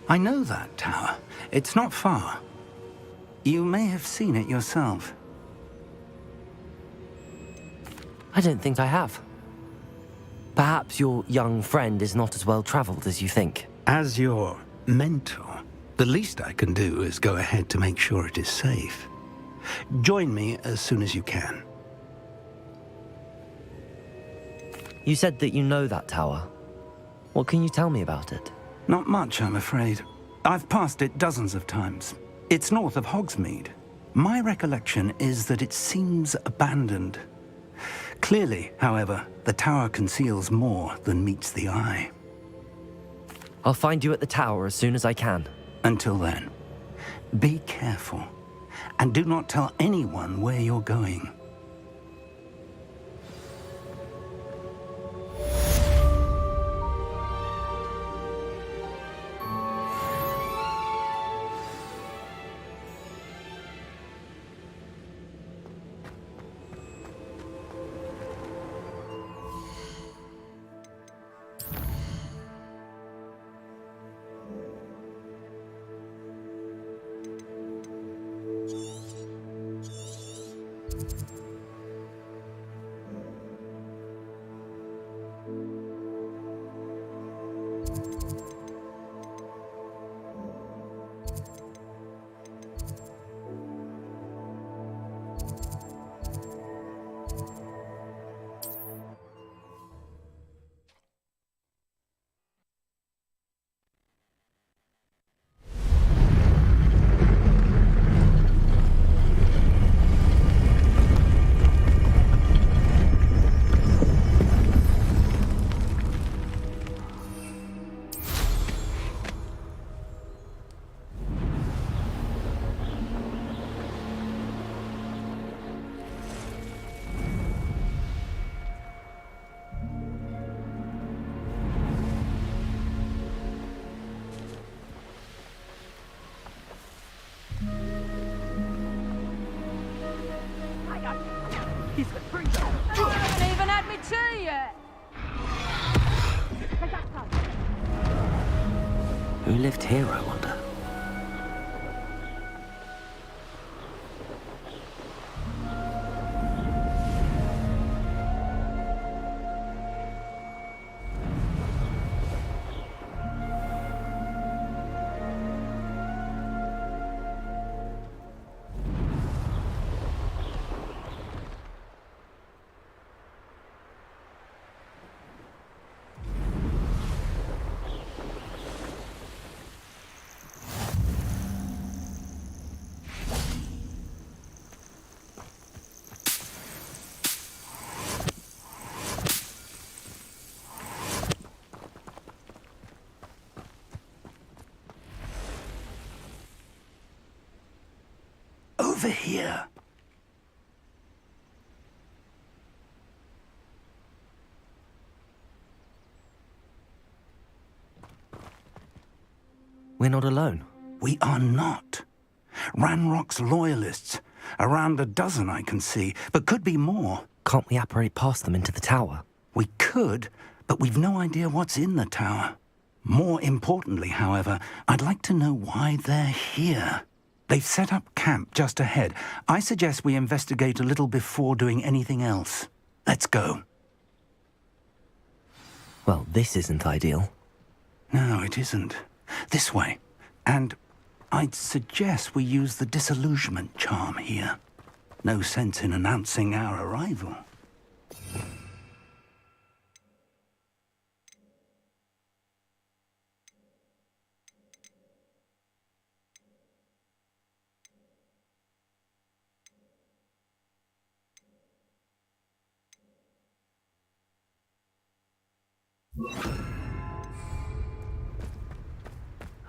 I know that tower. It's not far. You may have seen it yourself. I don't think I have. Perhaps your young friend is not as well traveled as you think. As your mentor, the least I can do is go ahead to make sure it is safe. Join me as soon as you can. You said that you know that tower. What can you tell me about it? Not much, I'm afraid. I've passed it dozens of times. It's north of Hogsmeade. My recollection is that it seems abandoned. Clearly, however, the tower conceals more than meets the eye. I'll find you at the tower as soon as I can. Until then, be careful, and do not tell anyone where you're going. I haven't even had me tea yet. Who lived here, I wonder? over here. We're not alone. We are not. Ranrock's loyalists. Around a dozen I can see, but could be more. Can't we apparate past them into the tower? We could, but we've no idea what's in the tower. More importantly, however, I'd like to know why they're here. They've set up camp just ahead. I suggest we investigate a little before doing anything else. Let's go. Well, this isn't ideal. No, it isn't. This way. And I'd suggest we use the disillusionment charm here. No sense in announcing our arrival.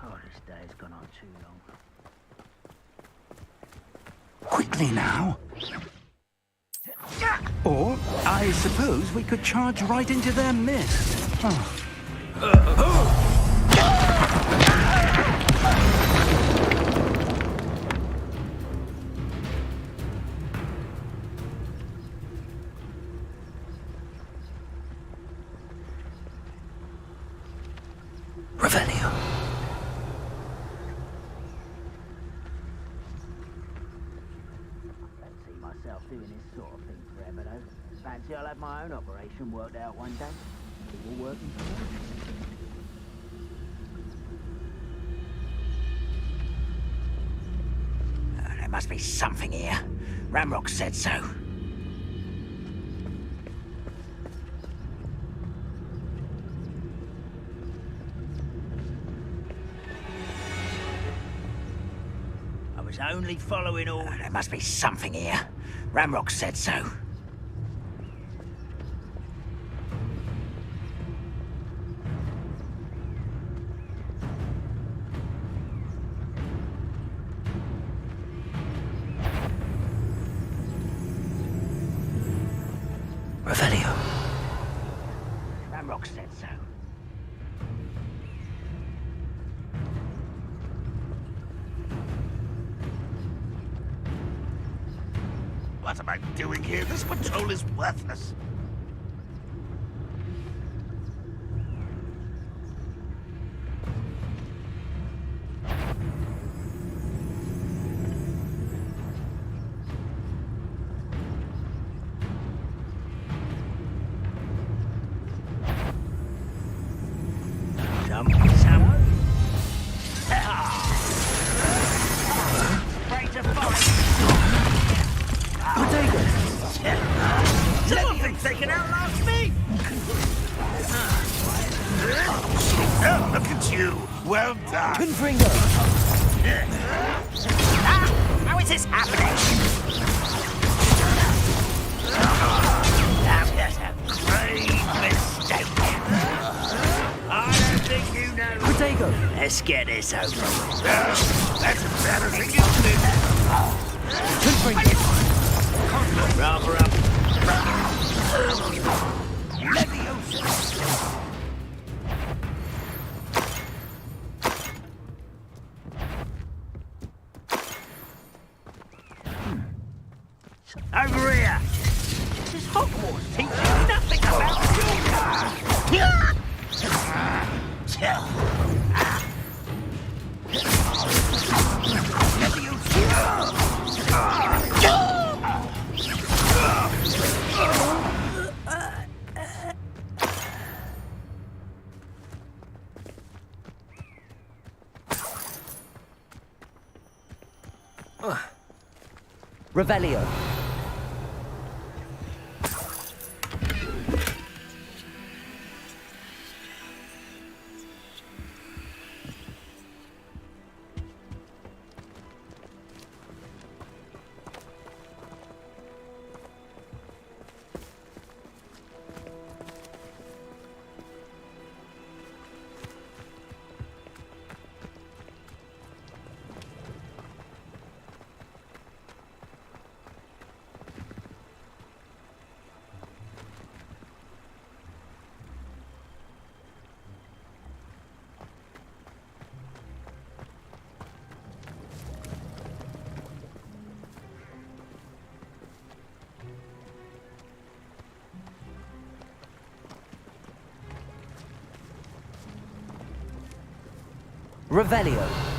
Oh, this day's gone on too long. Quickly now. Or, I suppose we could charge right into their mist. Revelio. Fancy myself doing this sort of thing forever, though. Fancy I'll have my own operation worked out one day. All working for me. There must be something here. Ramrock said so. I was only following all... There must be something here. Ramrock said so. Revelio. Ramrock said so. What am I doing here? This patrol is worthless. Someone thinks they can outlast me! Oh, look at you. Well done. Confringo. How is this happening? That's a grave mistake. I don't think you know. Protego. Let's get this over with. That's embarrassing, isn't it? Confringo. Rather up. Over here! This is Hogwarts teaching me nothing about Revelio. Revelio.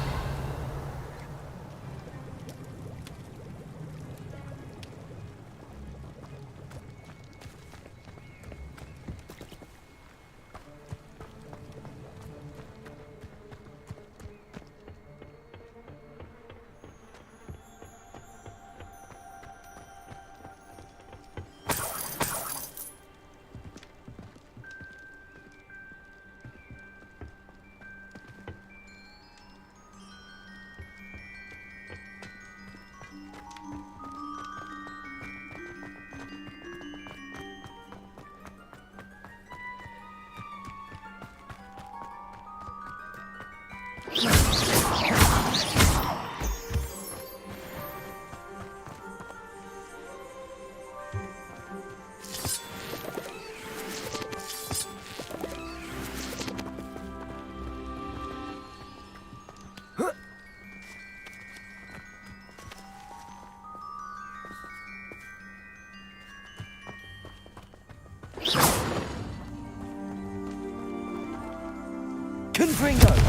Confringo!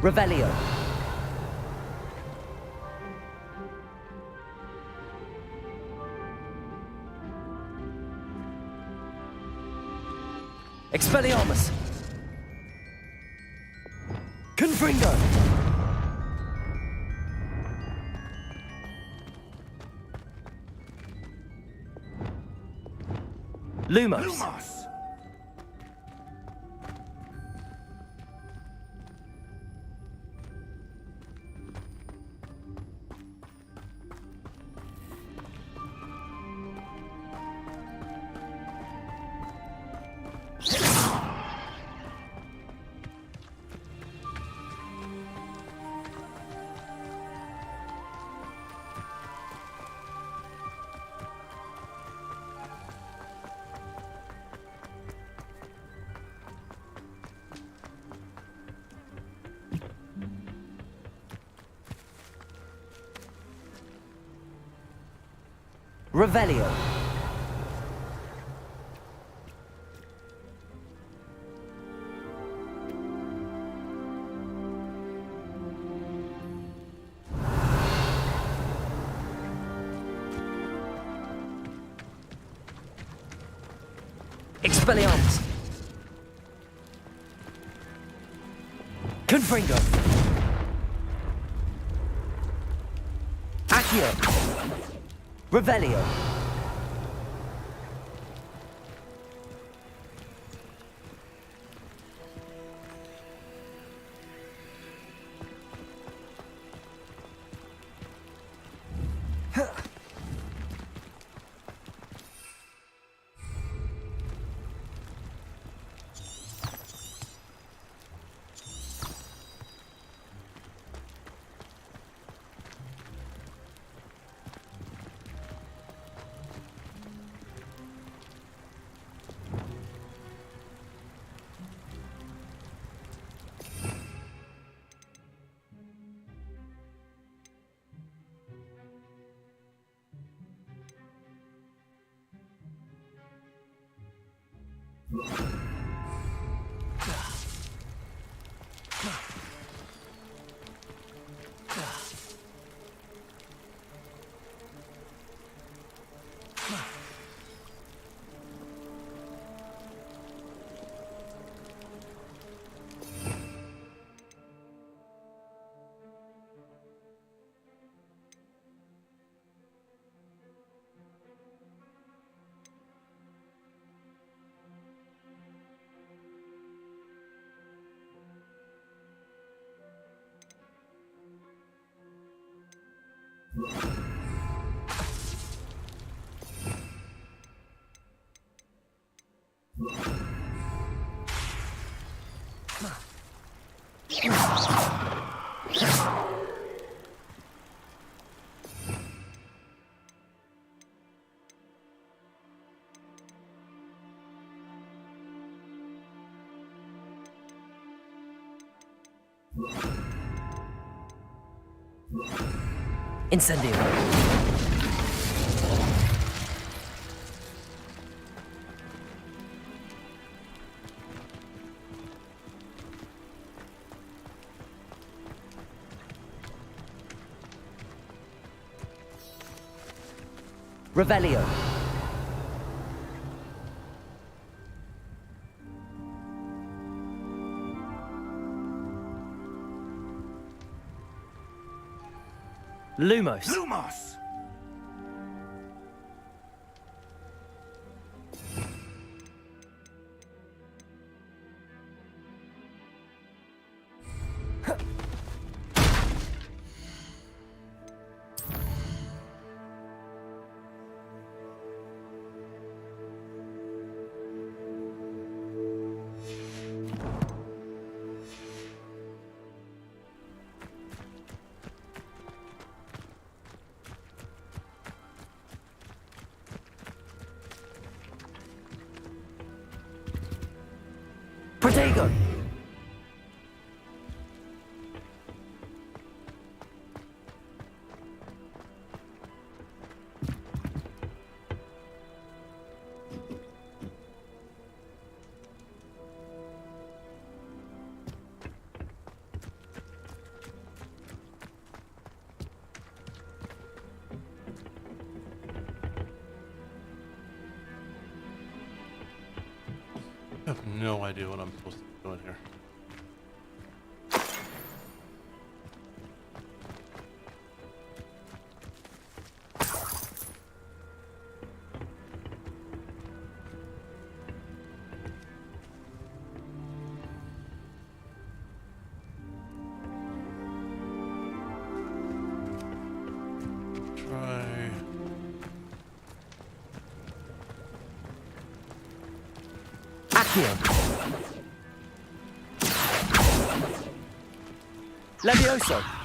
Revelio. Expelliarmus. Confringo. Lumos. Revelio. Expelliarmus. Confringo. Accio. Revelio. Incendio. Revelio. Lumos. Lumos! Protego. I have no idea what I'm supposed to be doing here. Accio. Levioso.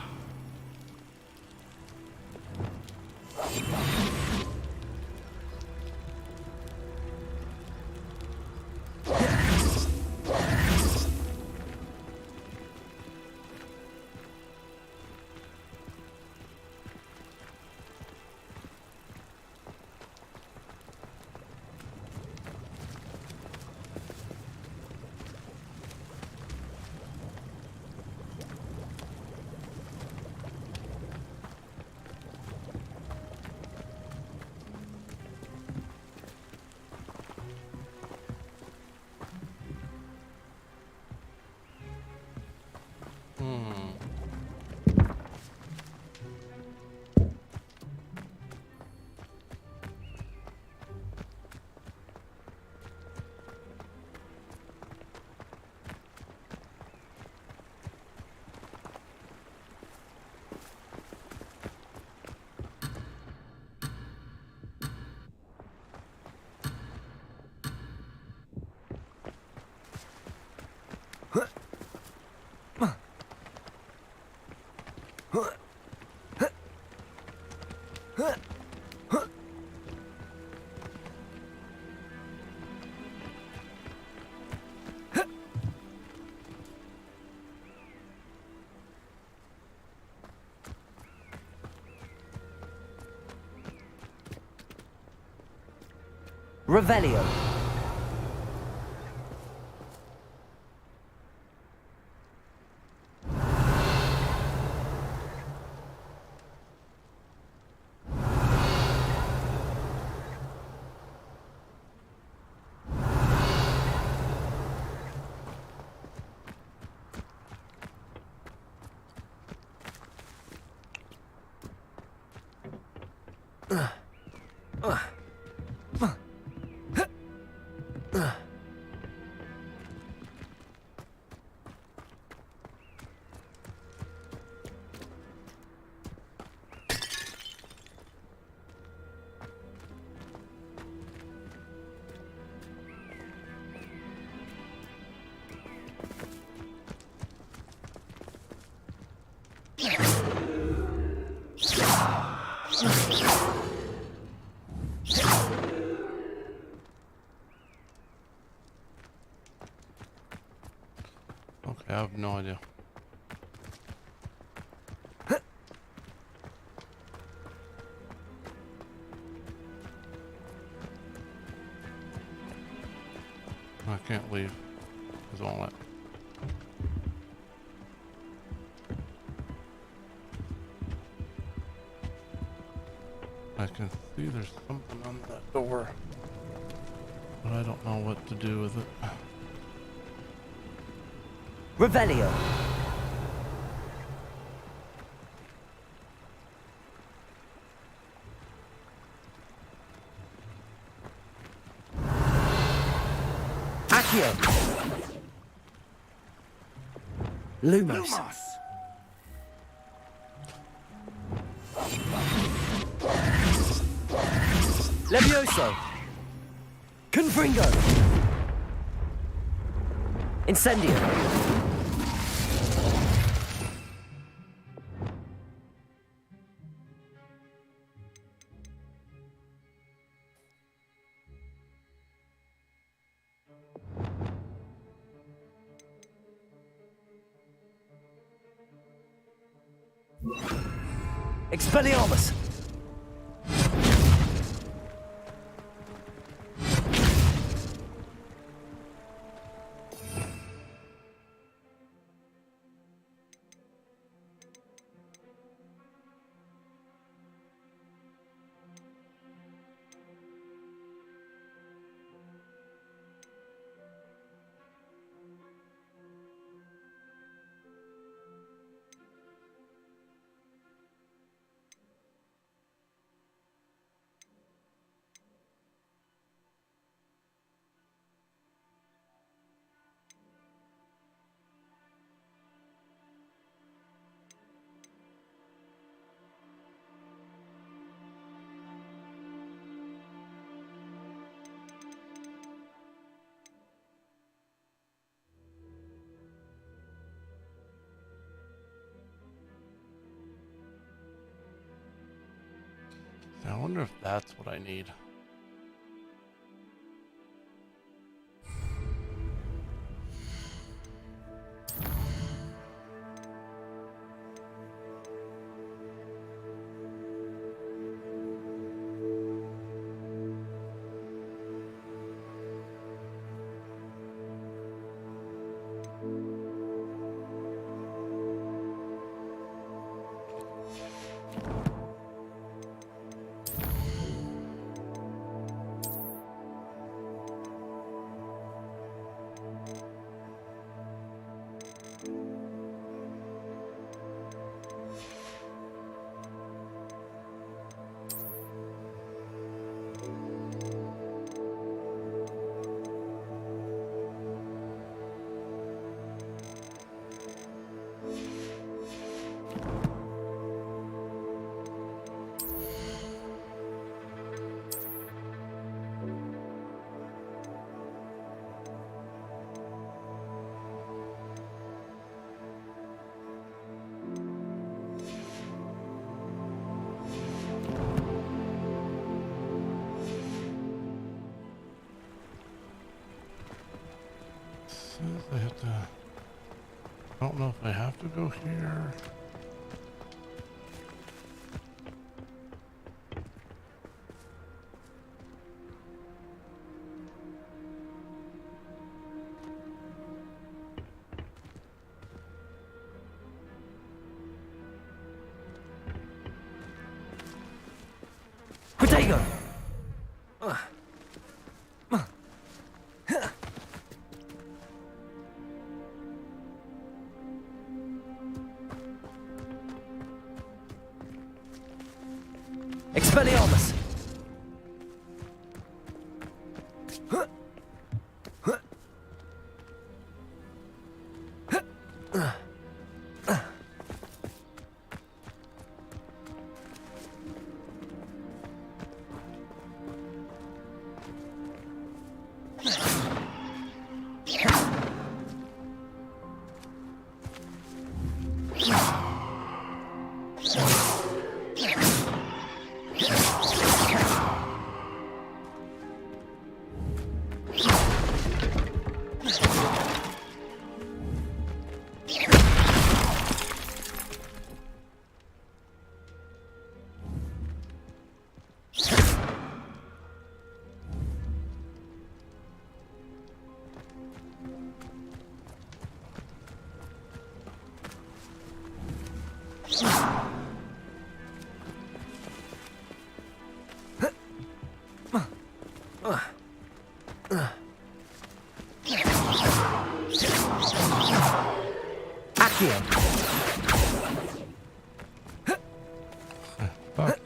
Revelio. Okay, I have no idea. I can't leave. Is all that. I can see there's something on that door, but I don't know what to do with it. Revelio. Accio. Lumos. Levioso. Confringo. Incendio. Expelliarmus! I wonder if that's what I need. I have to. I don't know if I have to go here. Vigo! Expelliarmus! Accio! Fuck.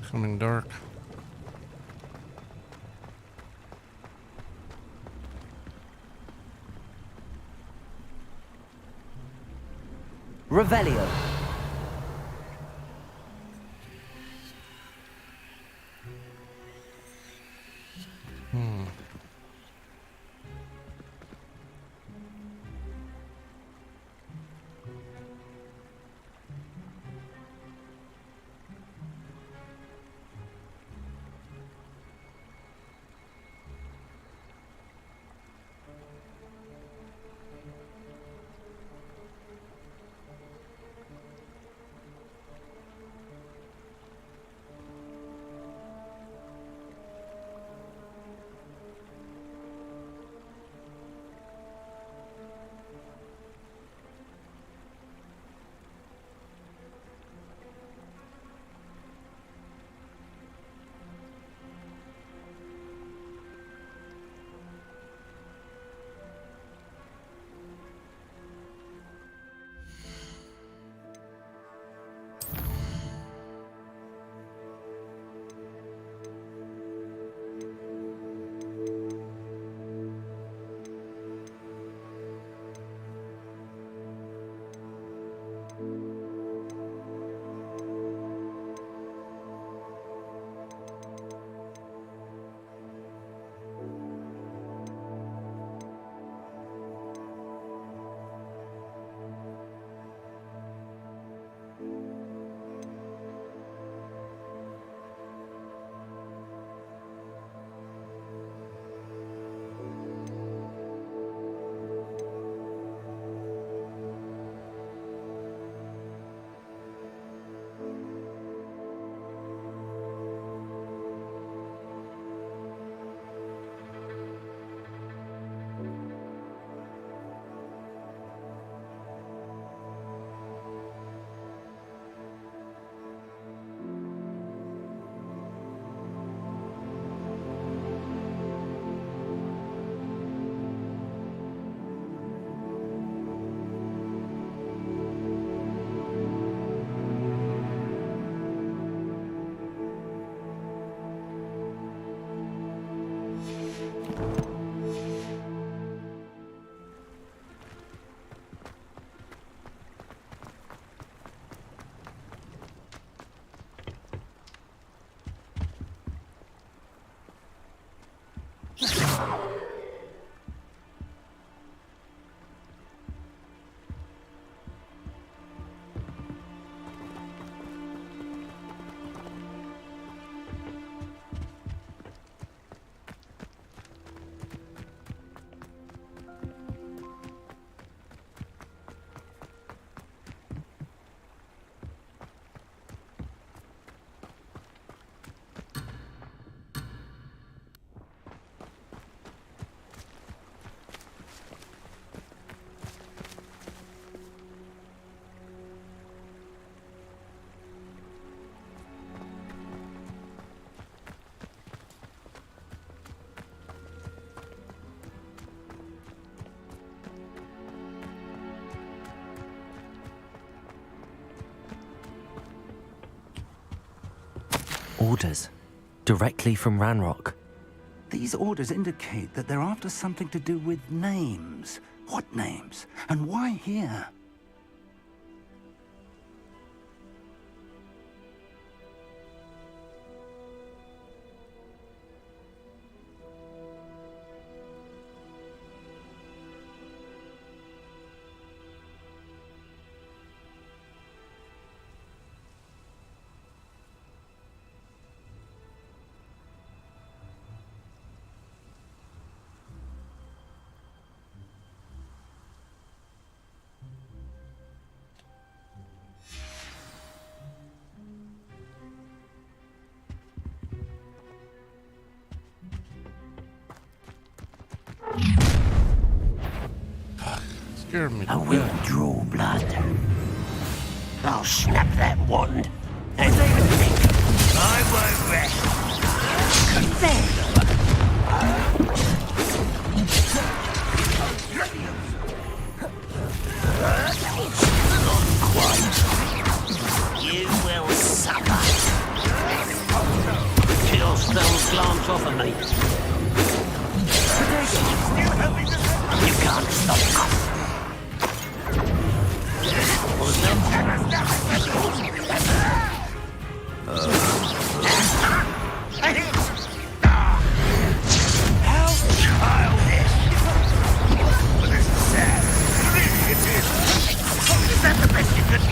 Becoming dark. Revelio. Orders. Directly from Ranrock. These orders indicate that they're after something to do with names. What names? And why here? Scared me. I will draw blood. I'll snap that wand and I won't rest. There. Not quite. You will suffer. Chill spells glance off of me. You can't stop us. How childish! But this is sad. Really, it is. Is that the best you could do?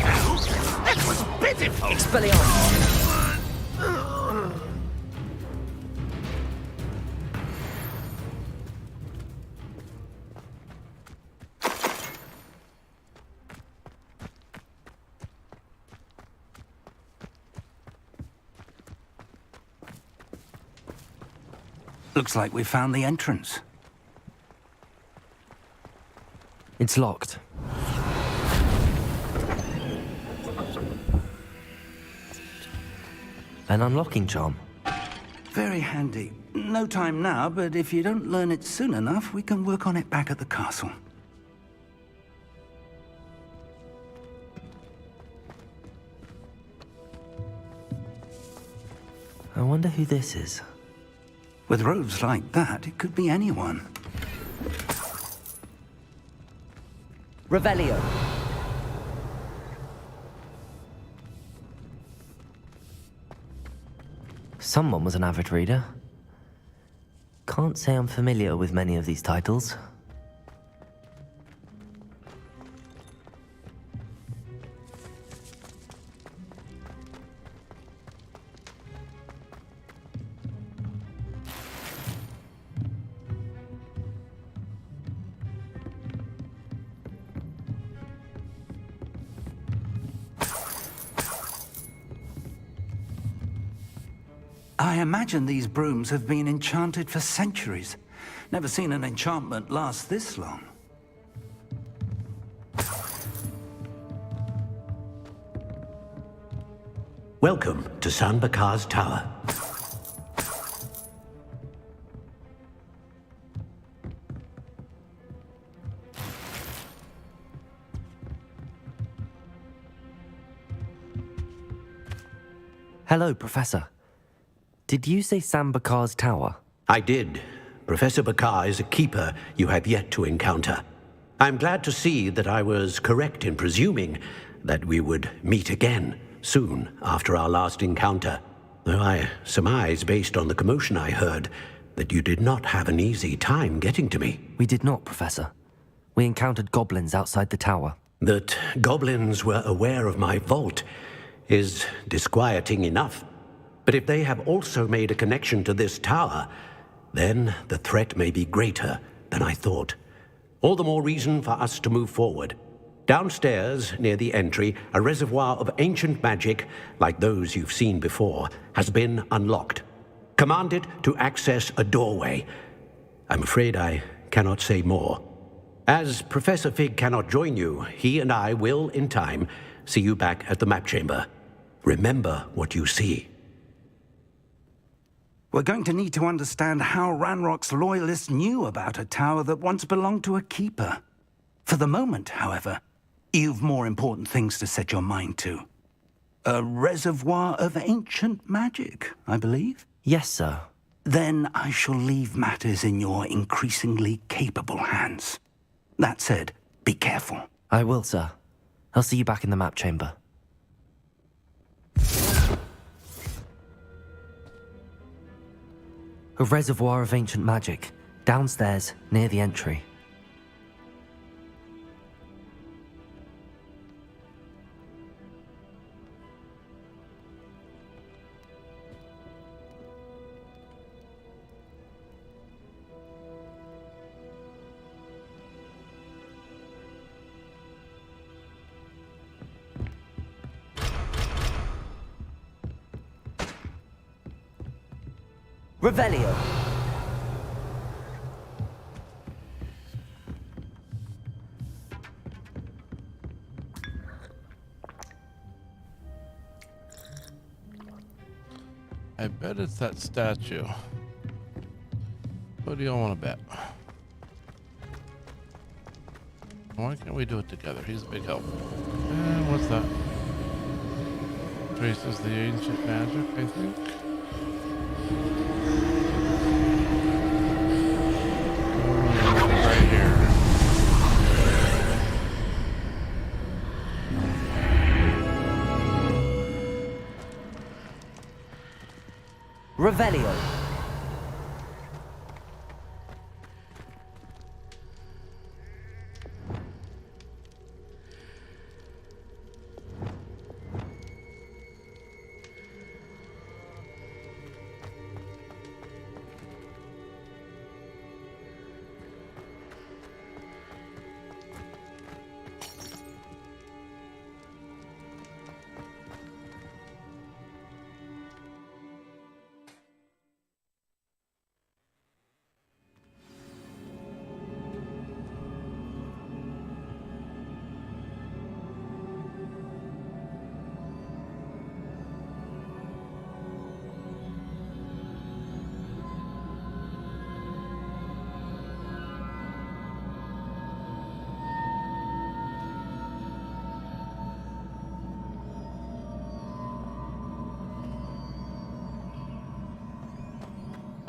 That was pitiful. Expelliarmus. Looks like we found the entrance. It's locked. An unlocking charm. Very handy. No time now, but if you don't learn it soon enough, we can work on it back at the castle. I wonder who this is. With robes like that, it could be anyone. Revelio. Someone was an avid reader. Can't say I'm familiar with many of these titles. I imagine these brooms have been enchanted for centuries. Never seen an enchantment last this long. Welcome to San Bakar's Tower. Hello, Professor. Did you say San Bakar's Tower? I did. Professor Bakar is a keeper you have yet to encounter. I'm glad to see that I was correct in presuming that we would meet again soon after our last encounter, though I surmise, based on the commotion I heard, that you did not have an easy time getting to me. We did not, Professor. We encountered goblins outside the tower. That goblins were aware of my vault is disquieting enough. But if they have also made a connection to this tower, then the threat may be greater than I thought. All the more reason for us to move forward. Downstairs, near the entry, a reservoir of ancient magic, like those you've seen before, has been unlocked. Commanded to access a doorway. I'm afraid I cannot say more. As Professor Fig cannot join you, he and I will, in time, see you back at the map chamber. Remember what you see. We're going to need to understand how Ranrock's loyalists knew about a tower that once belonged to a keeper. For the moment, however, you've more important things to set your mind to. A reservoir of ancient magic, I believe? Yes, sir. Then I shall leave matters in your increasingly capable hands. That said, be careful. I will, sir. I'll see you back in the map chamber. A reservoir of ancient magic, downstairs, near the entry. Revelio. I bet it's that statue. What do y'all want to bet? Why can't we do it together? He's a big help. And what's that? Traces the ancient magic, I think. Right here. Revelio.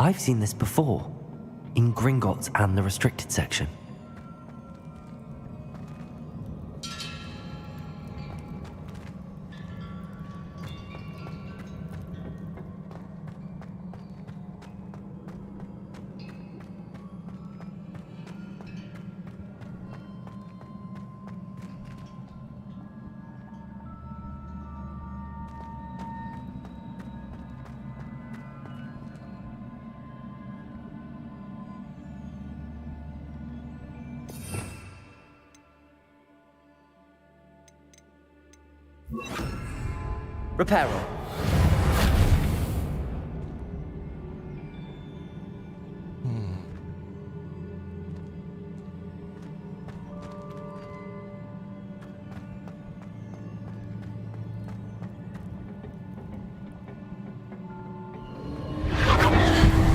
I've seen this before, in Gringotts and the restricted section. Reparo.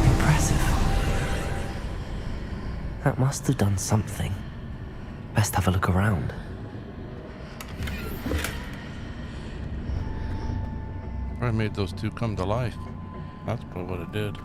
Impressive. That must have done something. Best have a look around. I made those two come to life. That's probably what it did.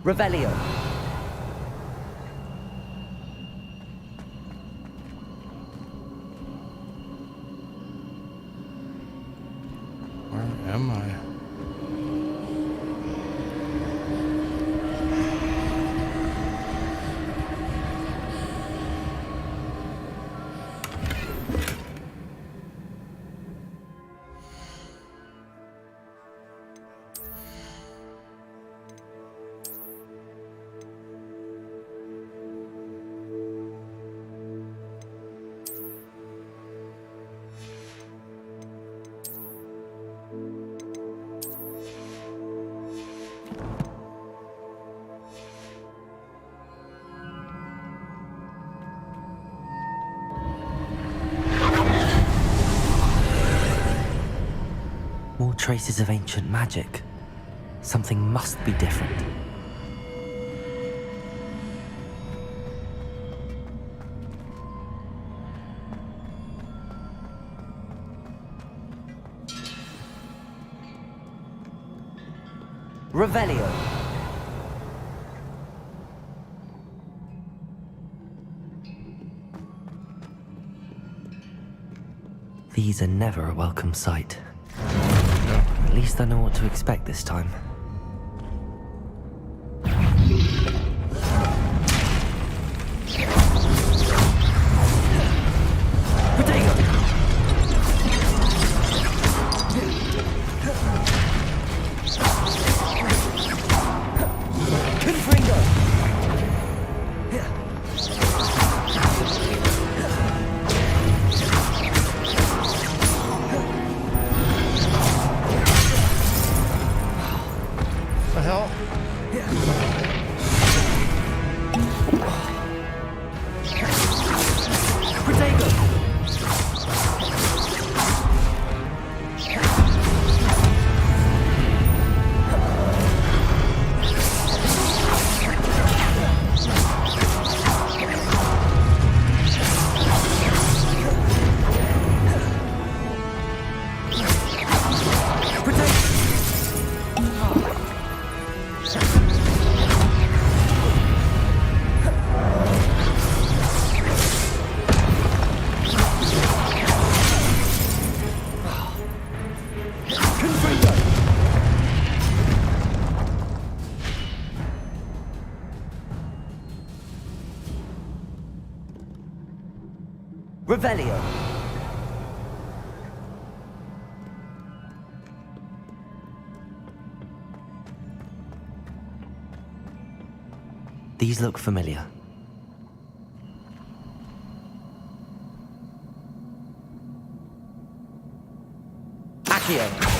Revelio. Where am I? More traces of ancient magic. Something must be different. Revelio. These are never a welcome sight. At least I know what to expect this time. The hell? Revelio. These look familiar. Accio.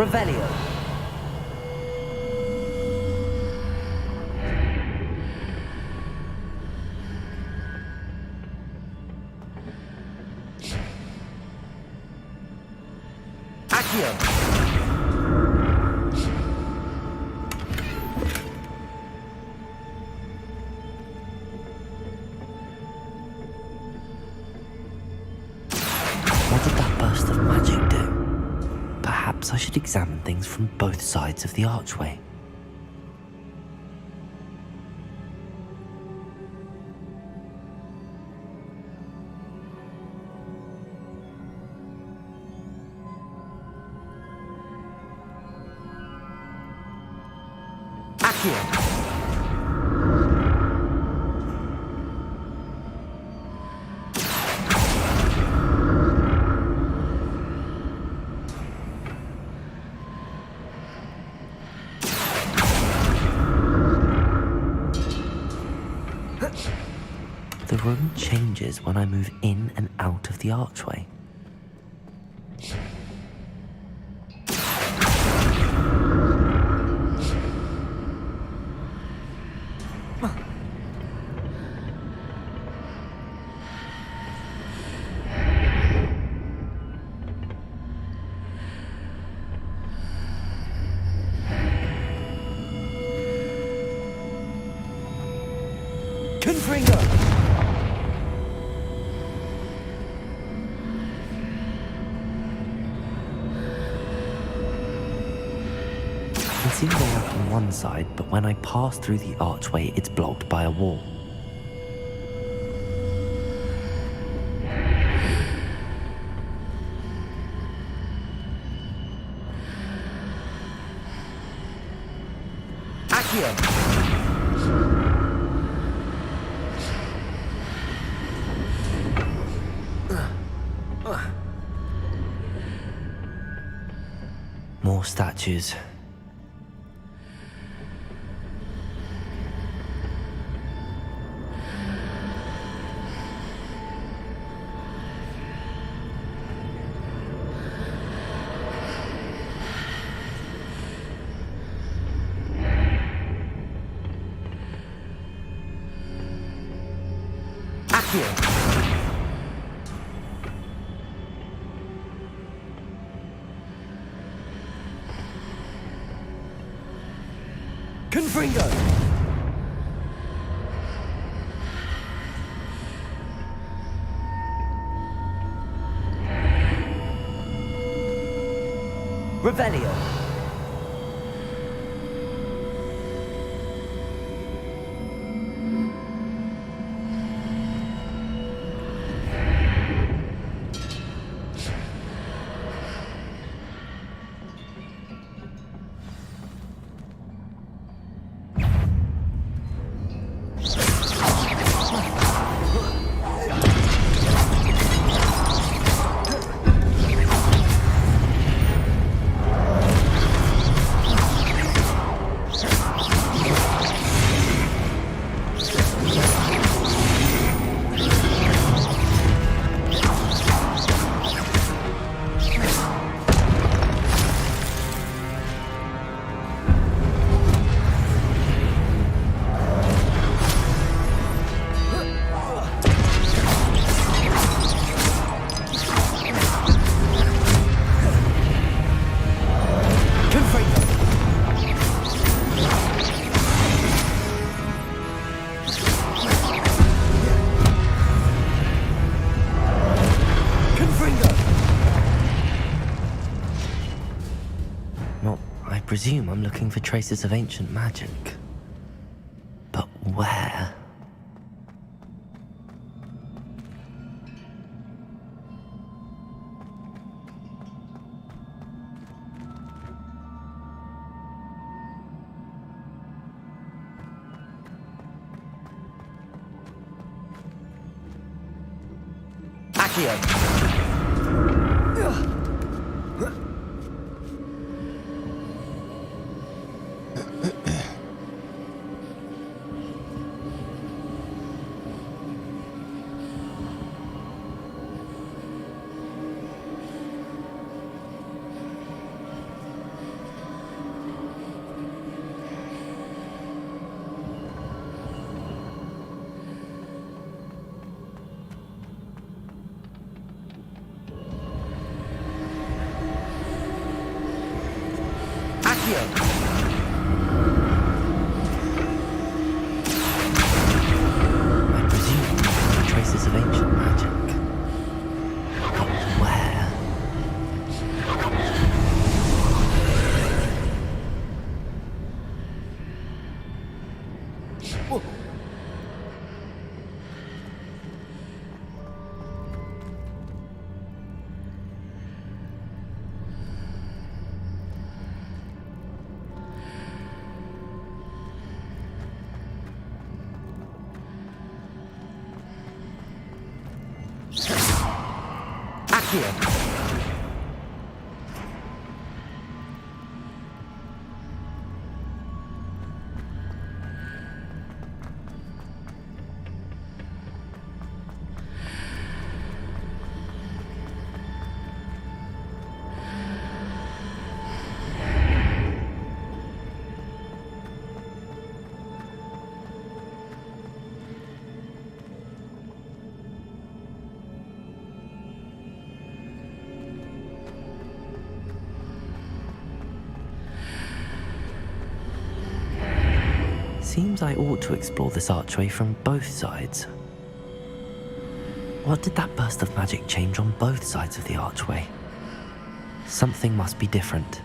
Revelio. Accio. What did that burst of magic do? Perhaps I should examine things from both sides of the archway. Accio. The room changes when I move in and out of the archway. Confringo! I can see the way out on one side, but when I pass through the archway, it's blocked by a wall. Accio! More statues. Accio! Confringo! Revelio! I presume I'm looking for traces of ancient magic. But where? Accio! I presume there are traces of ancient magic. But where? Seems I ought to explore this archway from both sides. What did that burst of magic change on both sides of the archway? Something must be different.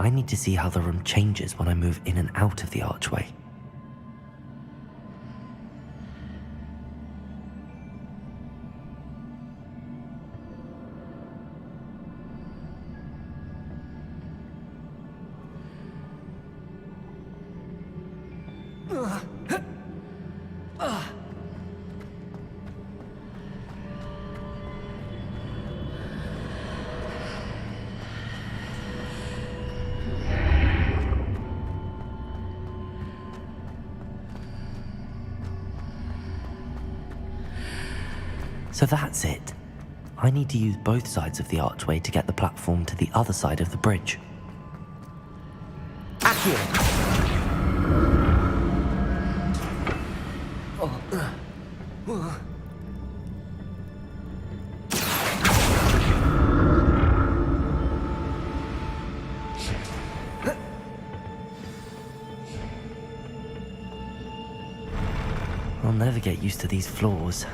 I need to see how the room changes when I move in and out of the archway. So that's it. I need to use both sides of the archway to get the platform to the other side of the bridge. I'll never get used to these floors.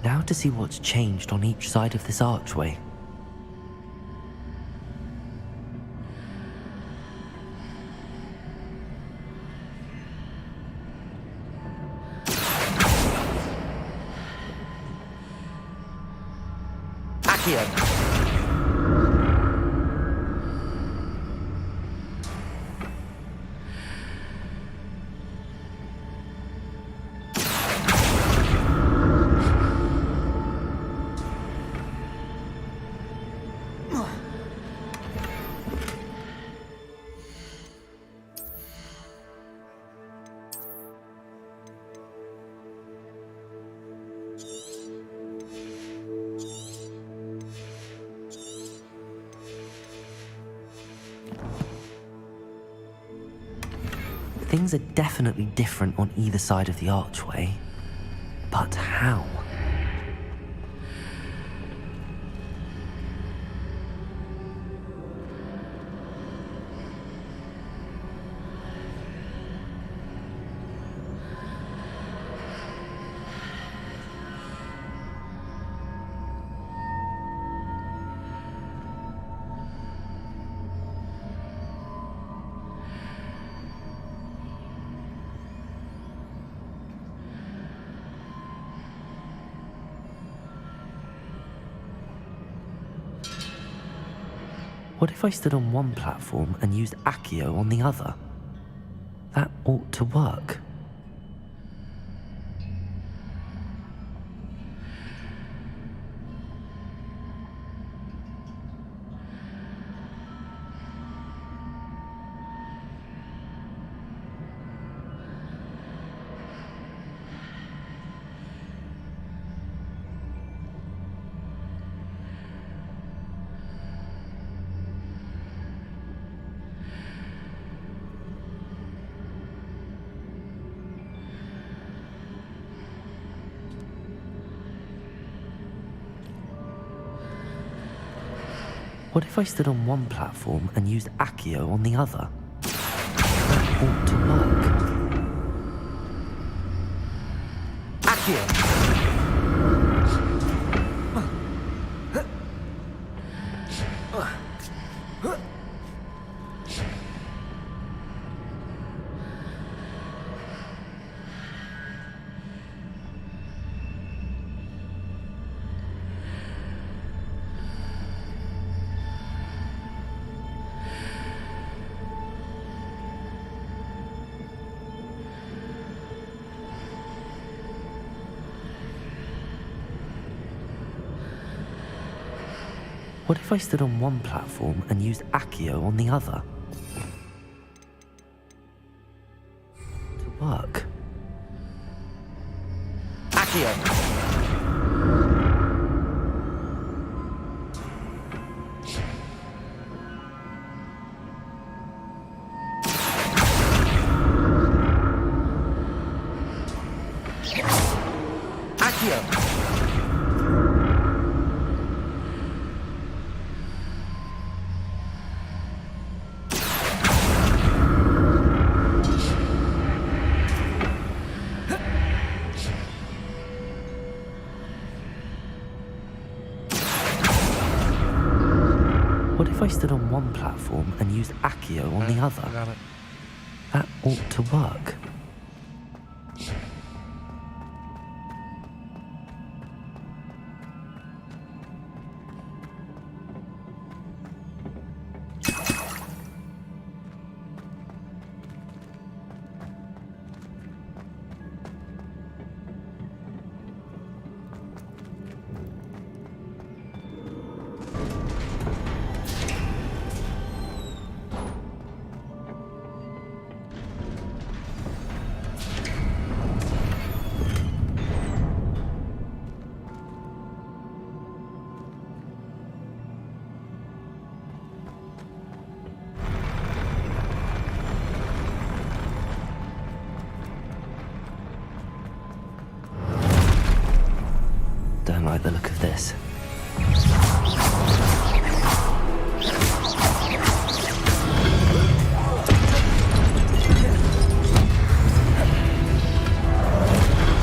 Now to see what's changed on each side of this archway. Things are definitely different on either side of the archway. But how? What if I stood on one platform and used Accio on the other? That ought to work. What if I stood on one platform and used Accio on the other? That ought to work. Accio! What if I stood on one platform and used Accio on the other? To work. Accio! What if I stood on one platform and used Accio on the other? Got it. That ought to work. Don't like the look of this.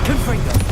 Confringo!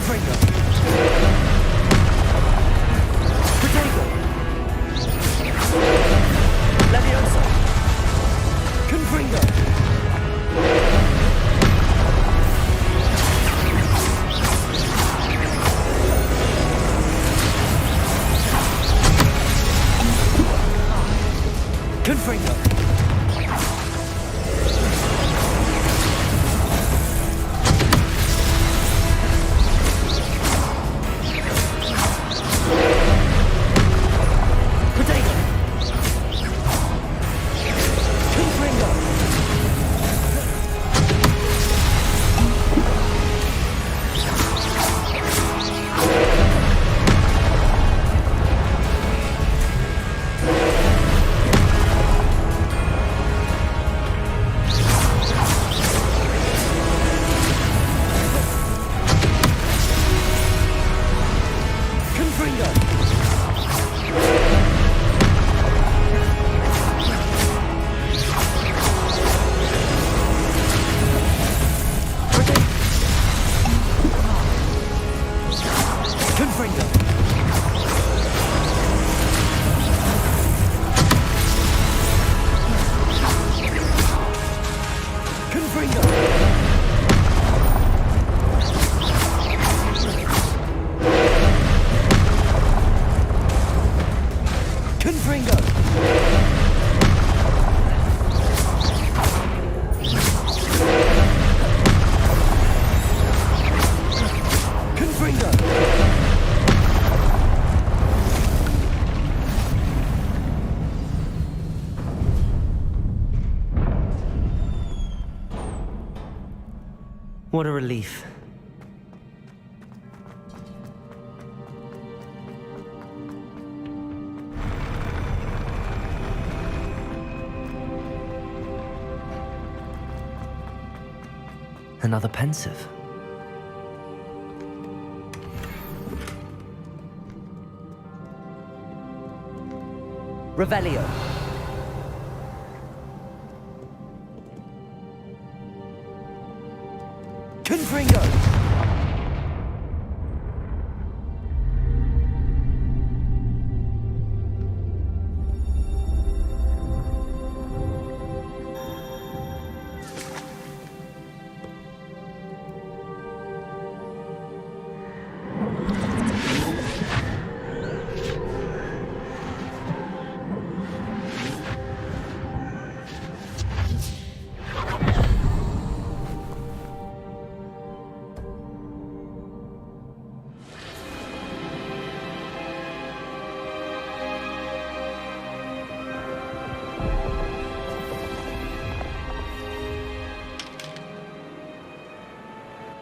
Confringo. Protego. Leviosa. Confringo. Confringo. What a relief. Another pensive. Revelio. Confringo.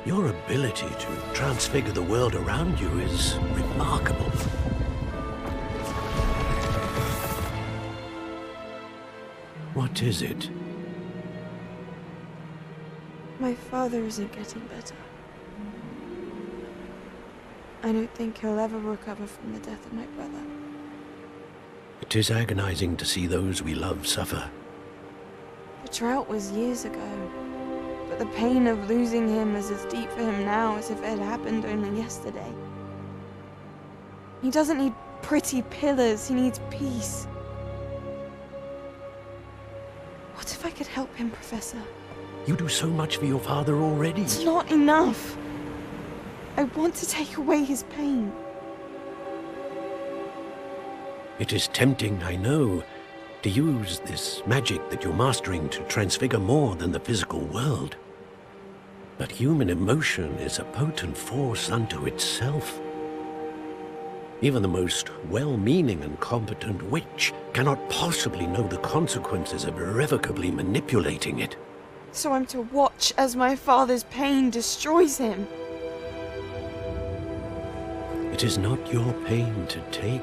Your ability to transfigure the world around you is remarkable. What is it? My father isn't getting better. I don't think he'll ever recover from the death of my brother. It is agonizing to see those we love suffer. The drought was years ago, but the pain of losing him is as deep for him now as if it had happened only yesterday. He doesn't need pretty pillars, he needs peace. What if I could help him, Professor? You do so much for your father already. It's not enough. I want to take away his pain. It is tempting, I know, to use this magic that you're mastering to transfigure more than the physical world. But human emotion is a potent force unto itself. Even the most well-meaning and competent witch cannot possibly know the consequences of irrevocably manipulating it. So I'm to watch as my father's pain destroys him. It is not your pain to take.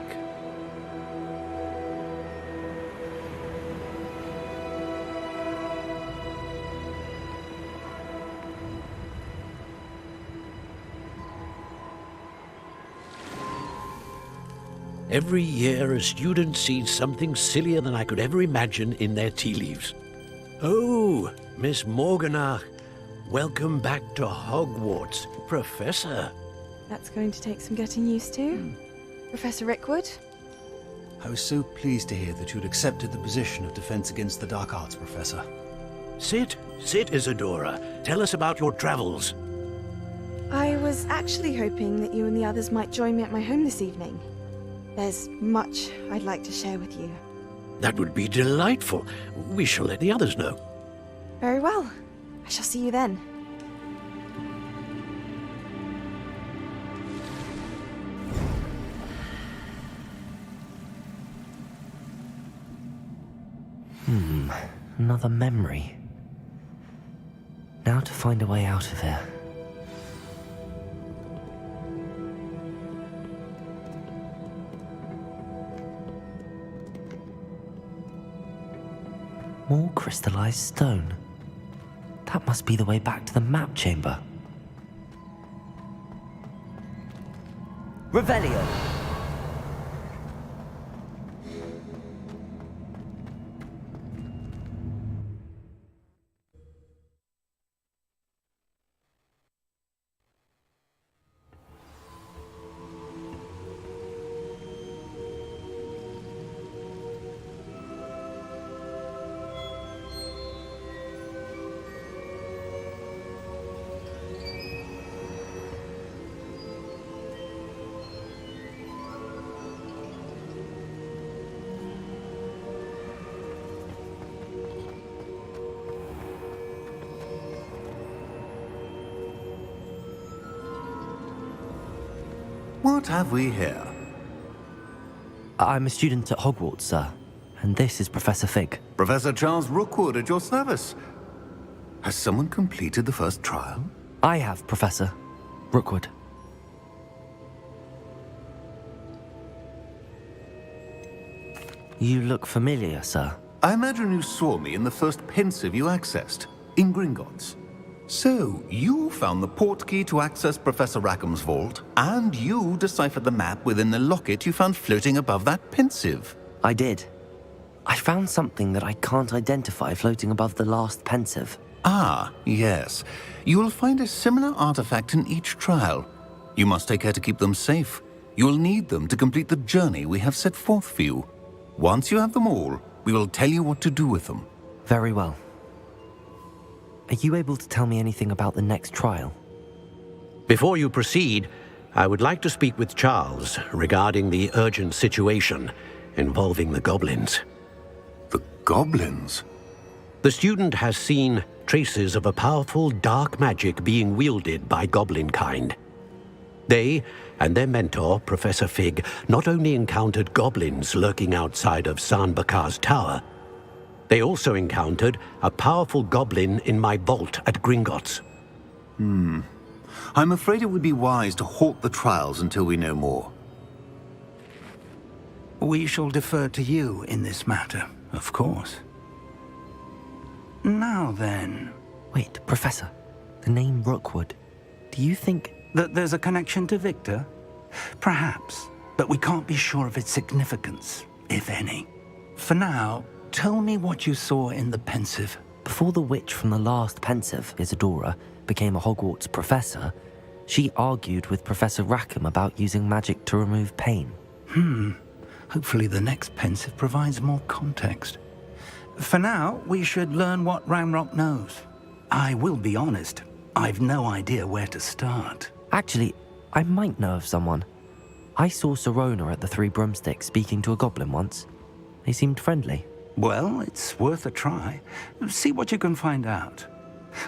Every year, a student sees something sillier than I could ever imagine in their tea leaves. Oh, Miss Morganach, welcome back to Hogwarts, Professor. That's going to take some getting used to. Professor Rickwood? I was so pleased to hear that you'd accepted the position of Defense Against the Dark Arts, Professor. Sit, Isadora. Tell us about your travels. I was actually hoping that you and the others might join me at my home this evening. There's much I'd like to share with you. That would be delightful. We shall let the others know. Very well. I shall see you then. Another memory. Now to find a way out of here. More crystallized stone. That must be the way back to the map chamber. Revelio! What have we here? I'm a student at Hogwarts, sir. And this is Professor Fig. Professor Charles Rookwood at your service. Has someone completed the first trial? I have, Professor Rookwood. You look familiar, sir. I imagine you saw me in the first pensive you accessed, in Gringotts. So, you found the portkey to access Professor Rackham's vault, and you deciphered the map within the locket you found floating above that pensive. I did. I found something that I can't identify floating above the last pensive. Ah, yes. You will find a similar artifact in each trial. You must take care to keep them safe. You will need them to complete the journey we have set forth for you. Once you have them all, we will tell you what to do with them. Very well. Are you able to tell me anything about the next trial? Before you proceed, I would like to speak with Charles regarding the urgent situation involving the goblins. The goblins? The student has seen traces of a powerful dark magic being wielded by goblin kind. They and their mentor, Professor Fig, not only encountered goblins lurking outside of San Bakar's tower, they also encountered a powerful goblin in my vault at Gringotts. I'm afraid it would be wise to halt the trials until we know more. We shall defer to you in this matter, of course. Now then... Wait, Professor. The name Rookwood. Do you think... that there's a connection to Victor? Perhaps, but we can't be sure of its significance, if any. For now, tell me what you saw in the pensive. Before the witch from the last pensive, Isadora, became a Hogwarts professor, she argued with Professor Rackham about using magic to remove pain. Hopefully the next pensive provides more context. For now, we should learn what Ranrock knows. I will be honest, I've no idea where to start. Actually, I might know of someone. I saw Serona at the Three Broomsticks speaking to a goblin once. They seemed friendly. Well, it's worth a try. See what you can find out.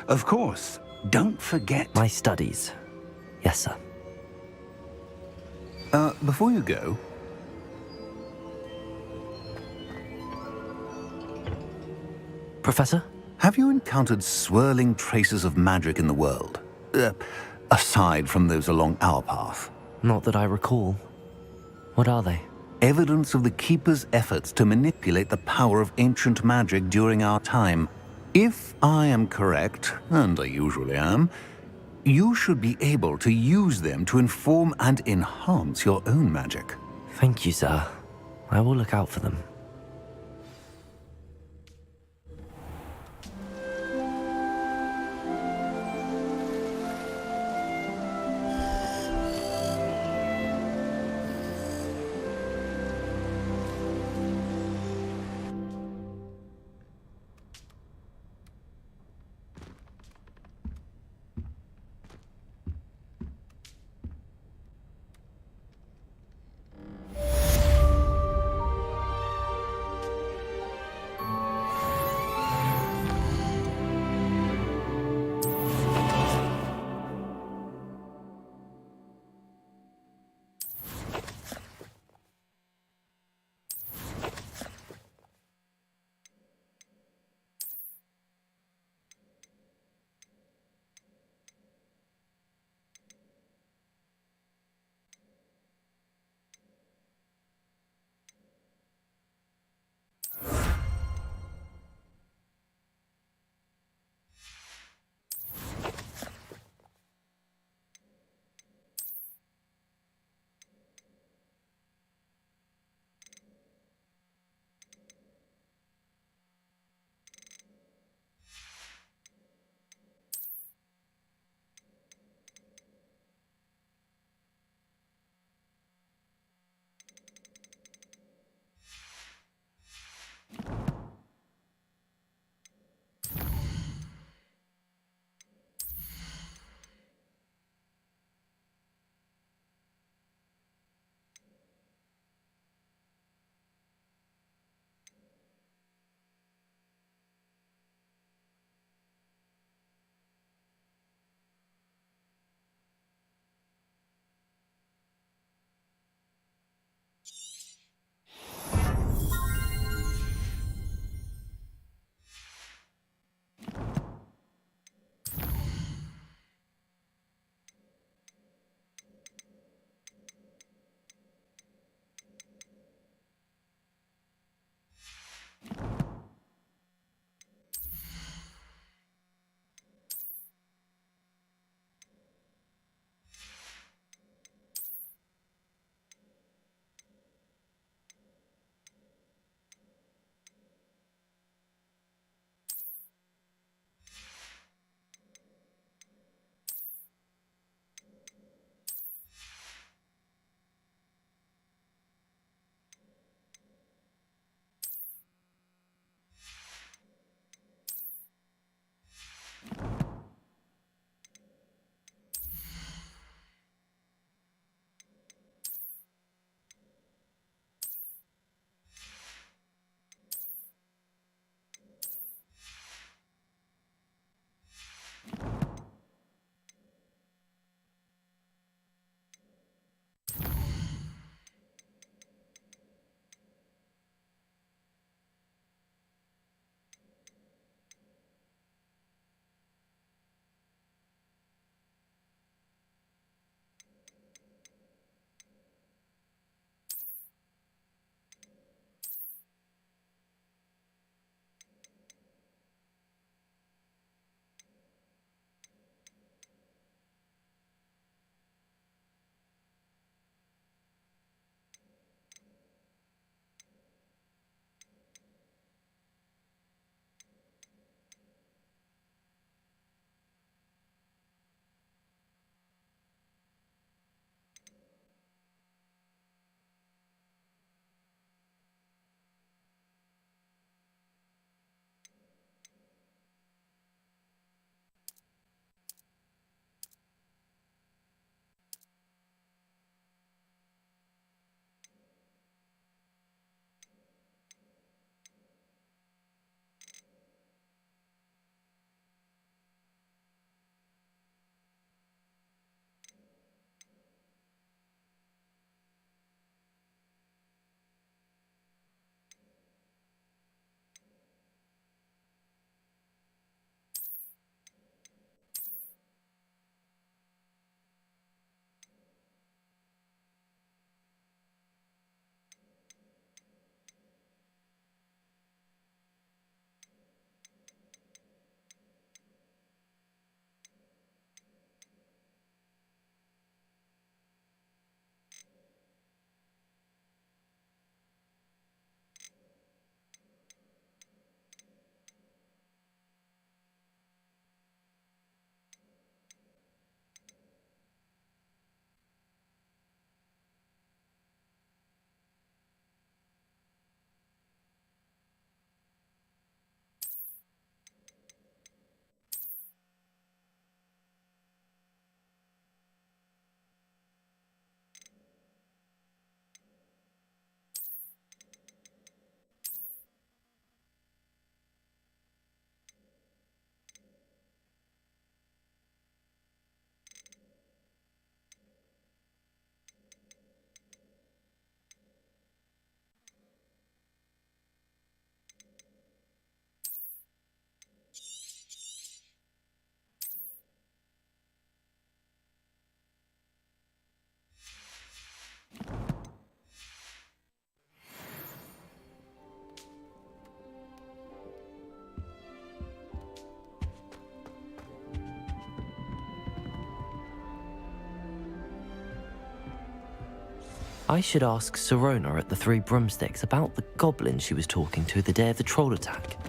Of course, don't forget... My studies. Yes, sir. Before you go... Professor? Have you encountered swirling traces of magic in the world? Aside from those along our path? Not that I recall. What are they? Evidence of the Keeper's efforts to manipulate the power of ancient magic during our time. If I am correct, and I usually am, you should be able to use them to inform and enhance your own magic. Thank you, sir. I will look out for them. I should ask Sirona at the Three Broomsticks about the goblin she was talking to the day of the troll attack.